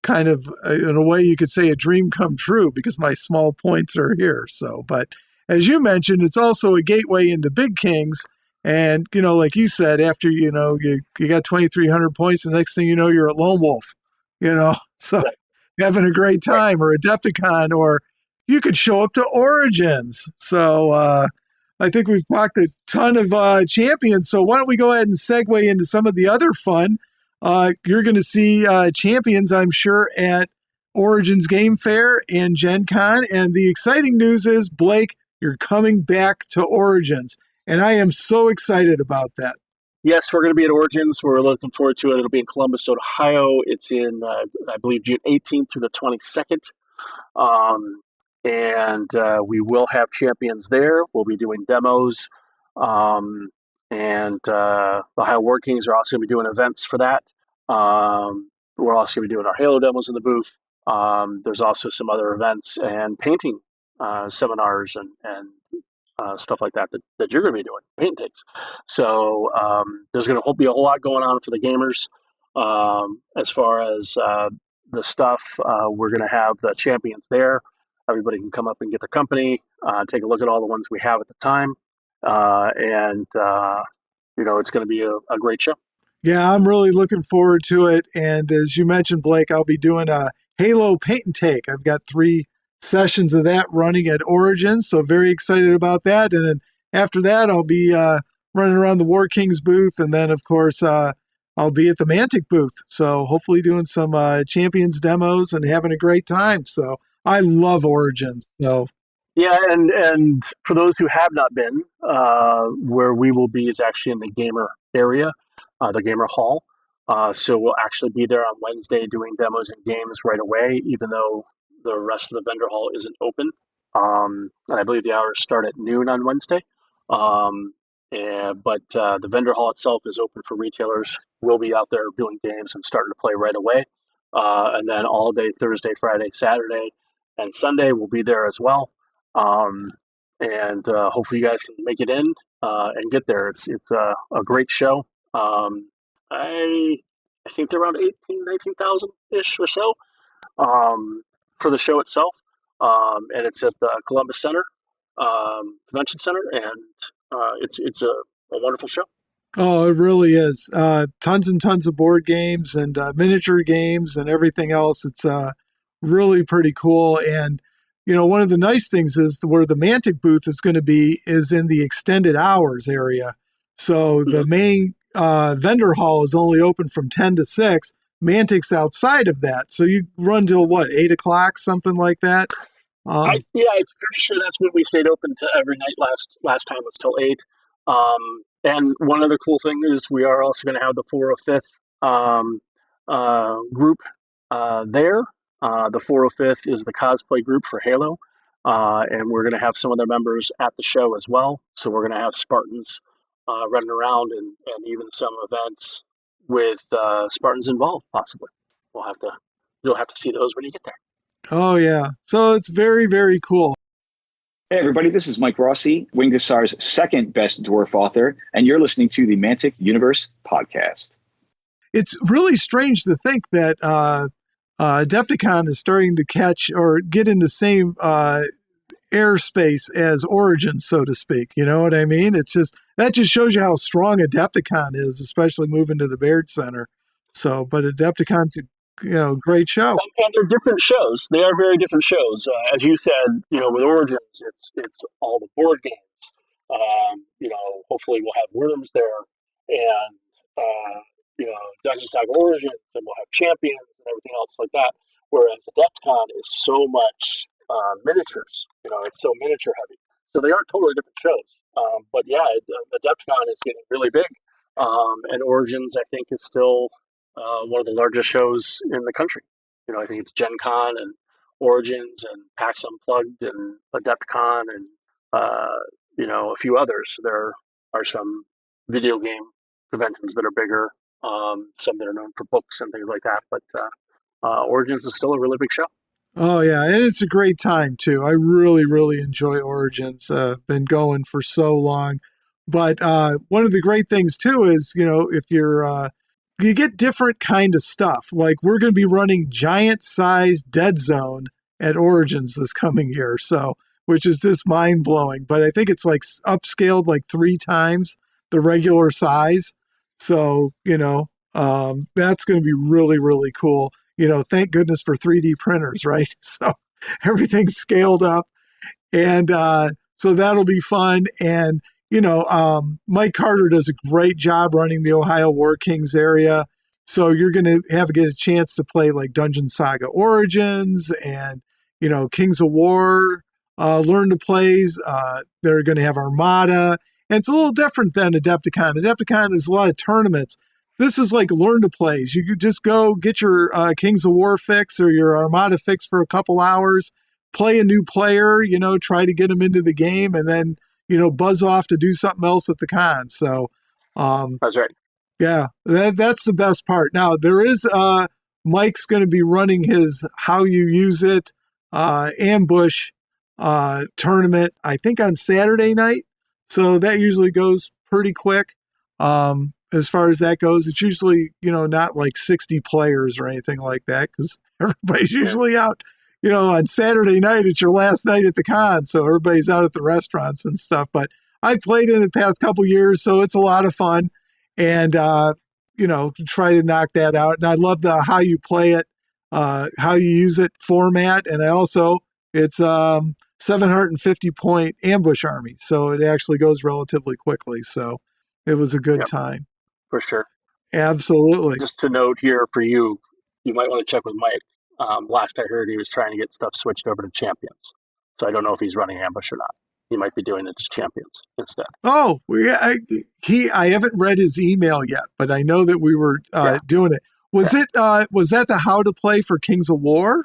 kind of, in a way, you could say a dream come true because my small points are here. So, but as you mentioned, it's also a gateway into big kings. And like you said, after you got 2,300 points, the next thing you know, you're a lone wolf. So Right. having a great Right. time, or Adepticon, or you could show up to Origins. So I think we've talked a ton of champions. So why don't we go ahead and segue into some of the other fun? You're going to see champions, I'm sure, at Origins Game Fair and Gen Con. And the exciting news is, Blake, you're coming back to Origins. And I am so excited about that. Yes, we're going to be at Origins. We're looking forward to it. It'll be in Columbus, Ohio. It's in, I believe, June 18th through the 22nd. Um, and we will have champions there. We'll be doing demos. Um, and the Ohio War Kings are also going to be doing events for that. We're also going to be doing our Halo demos in the booth. There's also some other events and painting seminars and stuff like that you're going to be doing, paint takes. So there's going to be a whole lot going on for the gamers. As far as the stuff, we're going to have the champions there. Everybody can come up and get their company, take a look at all the ones we have at the time, and it's going to be a great show. Yeah, I'm really looking forward to it. And as you mentioned, Blake, I'll be doing a Halo paint and take. I've got 3 sessions of that running at Origins, so very excited about that. And then after that, I'll be running around the War Kings booth, and then of course I'll be at the Mantic booth. So hopefully doing some champions demos and having a great time. So I love Origins. So Yeah, and for those who have not been, where we will be is actually in the gamer area, the gamer hall. So we'll actually be there on Wednesday doing demos and games right away, even though the rest of the vendor hall isn't open. And I believe the hours start at noon on Wednesday. But the vendor hall itself is open for retailers. We'll be out there doing games and starting to play right away. And then all day Thursday, Friday, Saturday, and Sunday we'll be there as well. And hopefully you guys can make it in and get there. It's a great show. I think they're around 19,000 ish or so for the show itself. And it's at the Columbus Center Convention Center, and it's a wonderful show. oh, it really is. Tons and tons of board games and miniature games and everything else. It's really pretty cool. And, one of the nice things is where the Mantic booth is going to be is in the extended hours area. So the main vendor hall is only open from 10 to 6, Mantic's outside of that. So you run till what, 8 o'clock, something like that? I'm pretty sure that's when we stayed open to every night. Last time was till 8. And one other cool thing is we are also going to have the 405th group there. The 405th is the cosplay group for Halo, and we're going to have some of their members at the show as well. So we're going to have Spartans running around, and even some events with Spartans involved, possibly. You'll have to see those when you get there. Oh, yeah. So it's very, very cool. Hey, everybody, this is Mike Rossi, Wingdissar's second best dwarf author, and you're listening to the Mantic Universe podcast. It's really strange to think that Adepticon is starting to catch or get in the same airspace as Origins, so to speak. You know what I mean? That just shows you how strong Adepticon is, especially moving to the Baird Center. So, but Adepticon's a great show. And they're different shows. They are very different shows. As you said, with Origins, it's all the board games. Hopefully we'll have Worms there, and Dungeons Saga Origins, and we'll have Champions and everything else like that. Whereas Adepticon is so much miniatures. It's so miniature heavy. So they are totally different shows. But yeah, Adepticon is getting really big, and Origins I think is still one of the largest shows in the country. I think it's Gen Con and Origins and PAX Unplugged and Adepticon and a few others. There are some video game conventions that are bigger, some that are known for books and things like that. But Origins is still a really big show. Oh, yeah. And it's a great time, too. I really, really enjoy Origins. Been going for so long. But one of the great things, too, is, if you get different kind of stuff. Like we're going to be running giant-sized Dead Zone at Origins this coming year. So, which is just mind-blowing. But I think it's like upscaled like 3 times the regular size. So, that's going to be really, really cool. Thank goodness for 3D printers, right? So everything's scaled up. And so that'll be fun. And, Mike Carter does a great job running the Ohio War Kings area. So you're going to get a chance to play like Dungeon Saga Origins and, Kings of War, learn to plays. They're going to have Armada. And it's a little different than Adepticon. Adepticon is a lot of tournaments. This is like learn to plays. You could just go get your Kings of War fix or your Armada fix for a couple hours, play a new player, try to get them into the game, and then, buzz off to do something else at the con. So that's right. Yeah, that's the best part. Now, there is Mike's going to be running his How You Use It ambush tournament, I think on Saturday night. So that usually goes pretty quick. As far as that goes, it's usually, not like 60 players or anything like that because everybody's usually out, on Saturday night. It's your last night at the con. So everybody's out at the restaurants and stuff. But I've played in the past couple years, so it's a lot of fun. And, try to knock that out. And I love the how you play it, how you use it format. And it's 750 point ambush army. So it actually goes relatively quickly. So it was a good time. For sure. Absolutely. Just to note here for you, you might want to check with Mike. Last I heard, he was trying to get stuff switched over to Champions. So I don't know if he's running ambush or not. He might be doing it as Champions instead. Oh, yeah. I haven't read his email yet, but I know that we were doing it. Was that the how to play for Kings of War?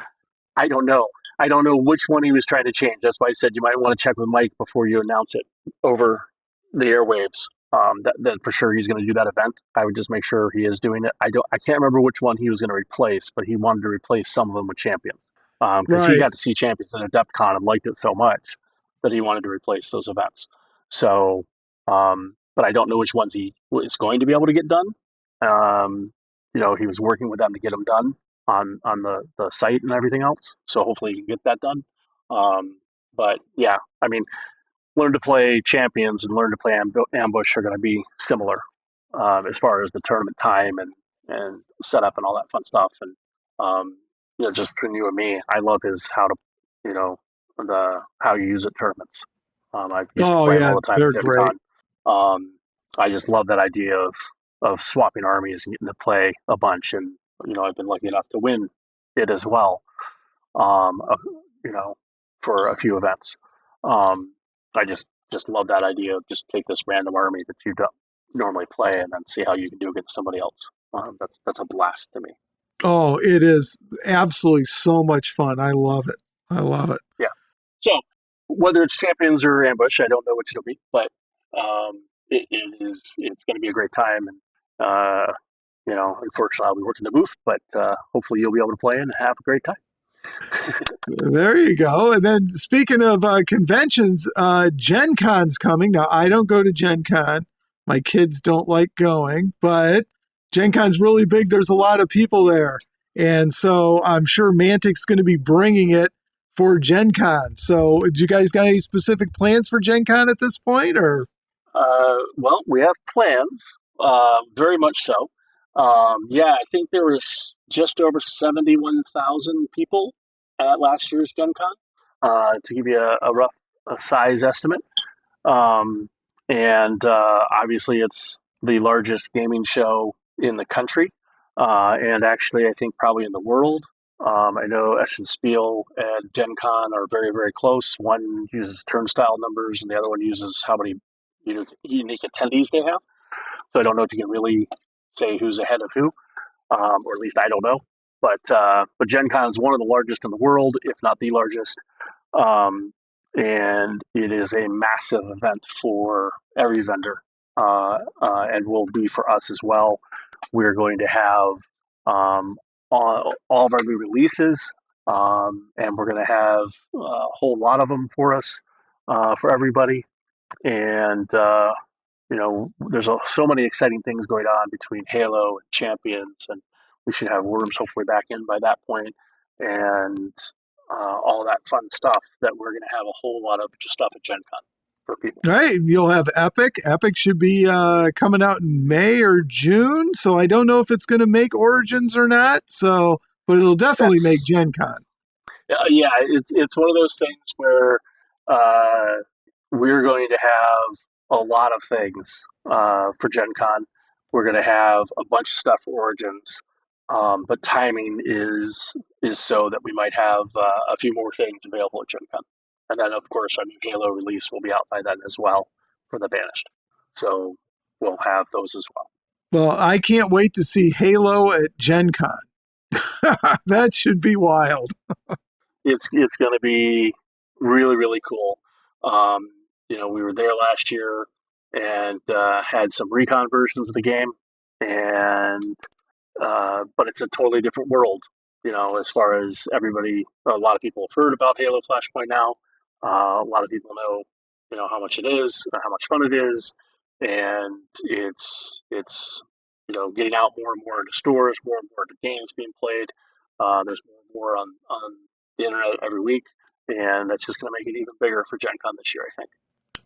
I don't know. I don't know which one he was trying to change. That's why I said you might want to check with Mike before you announce it over the airwaves. That for sure he's going to do that event. I would just make sure he is doing it. I can't remember which one he was going to replace, but he wanted to replace some of them with Champions because he got to see Champions at Adepticon and liked it so much that he wanted to replace those events. So, but I don't know which ones he is going to be able to get done. He was working with them to get them done on the site and everything else. So hopefully he can get that done. But yeah, I mean, learn to play Champions and learn to play ambush are going to be similar as far as the tournament time and setup and all that fun stuff. And just between you and me, I love his how you use it tournaments. I used to play them all the time. They're great. I just love that idea of swapping armies and getting to play a bunch and I've been lucky enough to win it as well. Um, uh, for a few events. I just love that idea of just take this random army that you don't normally play and then see how you can do against somebody else. That's a blast to me. Oh, it is absolutely so much fun. I love it. I love it. Yeah. So whether it's champions or ambush, I don't know which it'll be, but it's going to be a great time. And unfortunately, I'll be working the booth, but hopefully you'll be able to play and have a great time. There you go. And then speaking of conventions, Gen Con's coming. Now, I don't go to Gen Con. My kids don't like going, but Gen Con's really big. There's a lot of people there. And so I'm sure Mantic's going to be bringing it for Gen Con. So do you guys got any specific plans for Gen Con at this point? Or Well, we have plans, very much so. Yeah, I think there was just over 71,000 people at last year's Gen Con, to give you a rough size estimate. Um, and obviously, it's the largest gaming show in the country, and actually, I think probably in the world. I know Essen Spiel and Gen Con are very, very close. One uses turnstile numbers, and the other one uses how many unique attendees they have. So I don't know if you can really say who's ahead of who, or at least I don't know. But Gen Con is one of the largest in the world, if not the largest. And it is a massive event for every vendor, and will be for us as well. We're going to have all of our new releases, and we're going to have a whole lot of them for us, for everybody. And there's so many exciting things going on between Halo and Champions, and we should have Worms hopefully back in by that point, and all that fun stuff that we're going to have a whole lot of just stuff at Gen Con for people. all right, you'll have Epic. Epic should be coming out in May or June. So I don't know if it's going to make Origins or not. So, but it'll definitely make Gen Con. Yeah, it's one of those things where uh, we're going to have a lot of things for Gen Con. We're going to have a bunch of stuff for Origins, but timing is so that we might have a few more things available at Gen Con. And then, of course, our new Halo release will be out by then as well for the Banished. So we'll have those as well. Well, I can't wait to see Halo at Gen Con. That should be wild. It's going to be really, really cool. We were there last year and had some recon versions of the game, and but it's a totally different world. As far as a lot of people have heard about Halo Flashpoint now. A lot of people know, how much it is, how much fun it is, and it's getting out more and more into stores, more and more into games being played. There's more and more on the internet every week, and that's just going to make it even bigger for Gen Con this year, I think.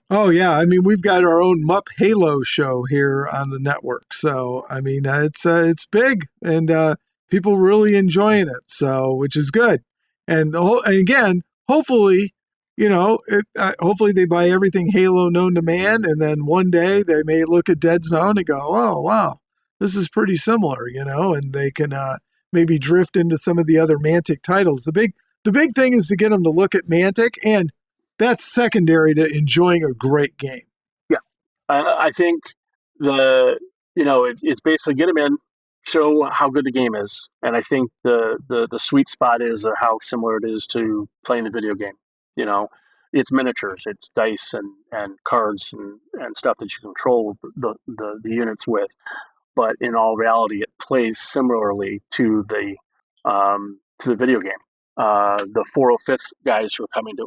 Oh yeah, I mean we've got our own MUP Halo show here on the network, so I mean it's big and people really enjoying it, so which is good. And again, hopefully, hopefully they buy everything Halo known to man, and then one day they may look at Dead Zone and go, oh wow, this is pretty similar, and they can maybe drift into some of the other Mantic titles. The big thing is to get them to look at Mantic, and that's secondary to enjoying a great game. Yeah, I think it's basically get them in, show how good the game is, and I think the sweet spot is how similar it is to playing the video game. It's miniatures, it's dice and cards and stuff that you control the units with, but in all reality, it plays similarly to the video game. The 405th guys who are coming to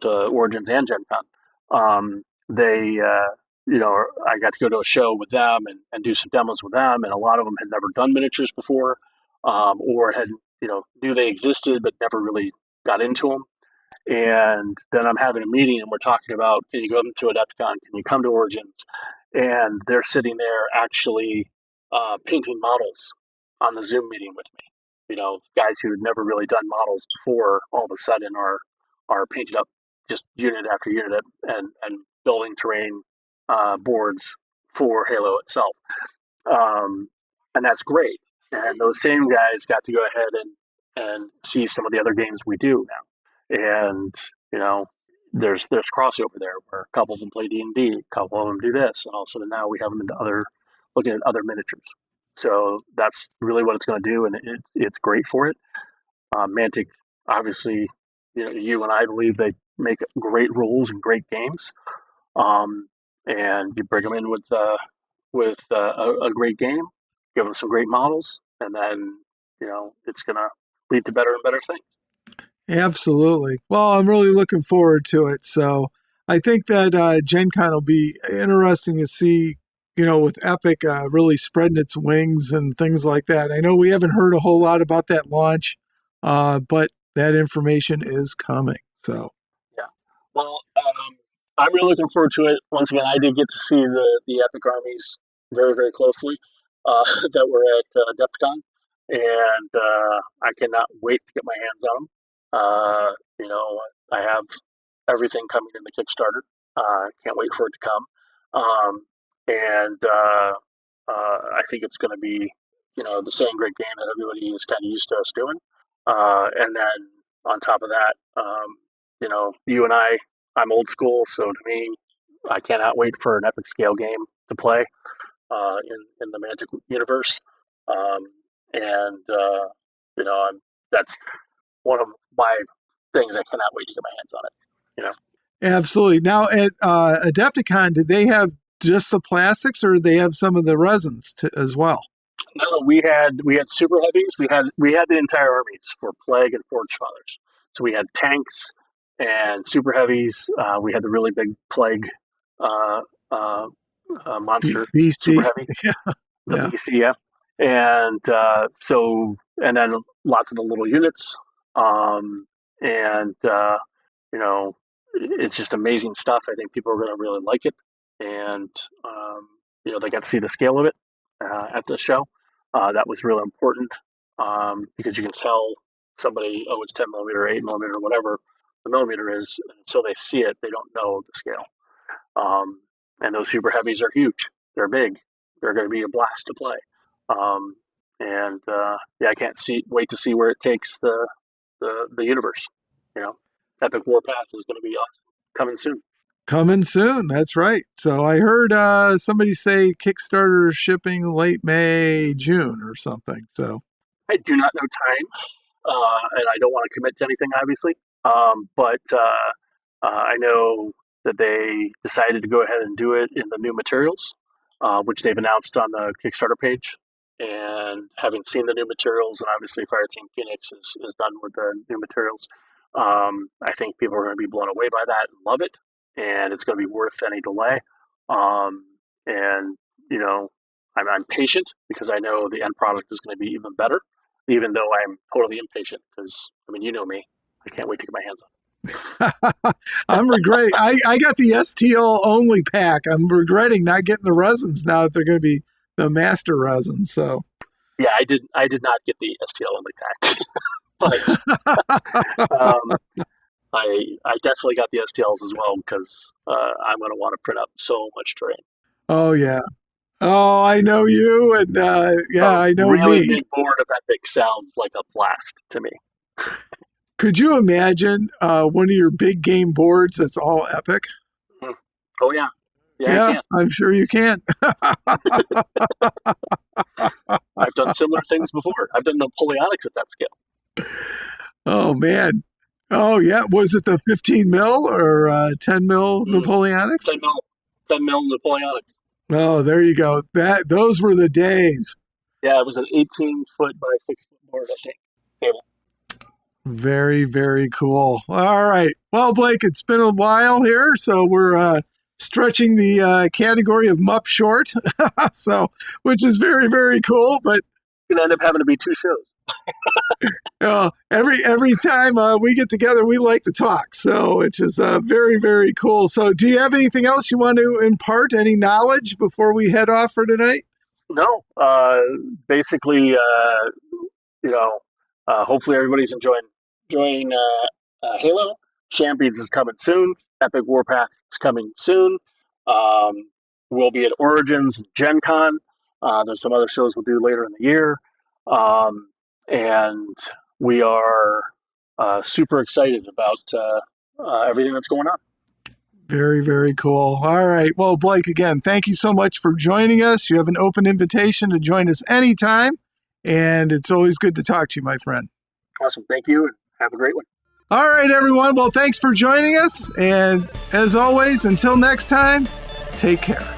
Origins and Gen Con, they I got to go to a show with them and do some demos with them, and a lot of them had never done miniatures before, or had knew they existed but never really got into them. And then I'm having a meeting and we're talking about, can you go to Adepticon? Can you come to Origins? And they're sitting there actually painting models on the Zoom meeting with me. Guys who had never really done models before, all of a sudden are painted up just unit after unit and building terrain boards for Halo itself. And that's great. and those same guys got to go ahead and see some of the other games we do now. And there's crossover there where a couple of them play D&D, a couple of them do this, and all of a sudden now we have them looking at other miniatures. So that's really what it's going to do, and it's great for it. Mantic, obviously, you and I believe they make great rules and great games. And you bring them in with a great game, give them some great models, and then it's going to lead to better and better things. Absolutely. Well, I'm really looking forward to it. So I think that Gen Con will be interesting to see, with Epic really spreading its wings and things like that. I know we haven't heard a whole lot about that launch, but that information is coming. So, yeah. Well, I'm really looking forward to it. Once again, I did get to see the Epic armies very, very closely that were at Adepticon, and I cannot wait to get my hands on them. I have everything coming in the Kickstarter. Can't wait for it to come. And I think it's going to be, the same great game that everybody is kind of used to us doing. And then on top of that, you and I'm old school, so to me, I cannot wait for an epic scale game to play in the Mantic universe. That's one of my things. I cannot wait to get my hands on it. Absolutely. Now at Adepticon, did they have just the plastics, or did they have some of the resins as well? No, we had super heavies. We had the entire armies for Plague and Forge Fathers. So we had tanks and super heavies. We had the really big Plague monster, BC. super heavy, the Yeah. BC, yeah. And and then lots of the little units. It's just amazing stuff. I think people are going to really like it, and they got to see the scale of it at the show. That was really important because you can tell somebody, it's 10 millimeter, 8 millimeter, whatever the millimeter is. Until they see it, they don't know the scale. And those super heavies are huge. They're big. They're going to be a blast to play. I can't wait to see where it takes the universe. Epic Warpath is going to be awesome. Coming soon. Coming soon. That's right. So I heard somebody say Kickstarter shipping late May, June or something. So I do not know time, and I don't want to commit to anything, obviously. But I know that they decided to go ahead and do it in the new materials, which they've announced on the Kickstarter page. And having seen the new materials, and obviously Fireteam Phoenix is done with the new materials, I think people are going to be blown away by that and love it, and it's going to be worth any delay. I'm patient because I know the end product is going to be even better, even though I'm totally impatient because, you know me, I can't wait to get my hands on it. I'm regretting. I got the STL only pack. I'm regretting not getting the resins now that they're going to be the master resin. So yeah, I did not get the STL only pack, but I definitely got the STLs as well because I'm going to want to print up so much terrain. Oh yeah. Oh, I know you, and I know really me. Big board of Epic sounds like a blast to me. Could you imagine one of your big game boards that's all Epic? Oh yeah. Yeah, I can. I'm sure you can. I've done similar things before. I've done Napoleonics at that scale. Oh man. Oh yeah. Was it the 15 mil or 10 mil Napoleonics? 10 mil Napoleonics. Oh, there you go. Those were the days. Yeah, it was an 18-foot by 6-foot board, I think. Table. Very, very cool. All right. Well, Blake, it's been a while here, so we're stretching the category of MUP short, which is very, very cool. But it's gonna end up having to be 2 shows. Every time we get together, we like to talk, so which is very, very cool. So, do you have anything else you want to impart? Any knowledge before we head off for tonight? No. Basically, hopefully everybody's enjoying Halo. Champions is coming soon. Epic Warpath is coming soon. We'll be at Origins, Gen Con. There's some other shows we'll do later in the year. And we are super excited about everything that's going on. Very, very cool. All right. Well, Blake, again, thank you so much for joining us. You have an open invitation to join us anytime, and it's always good to talk to you, my friend. Awesome. Thank you, and have a great one. All right, everyone. Well, thanks for joining us. And as always, until next time, take care.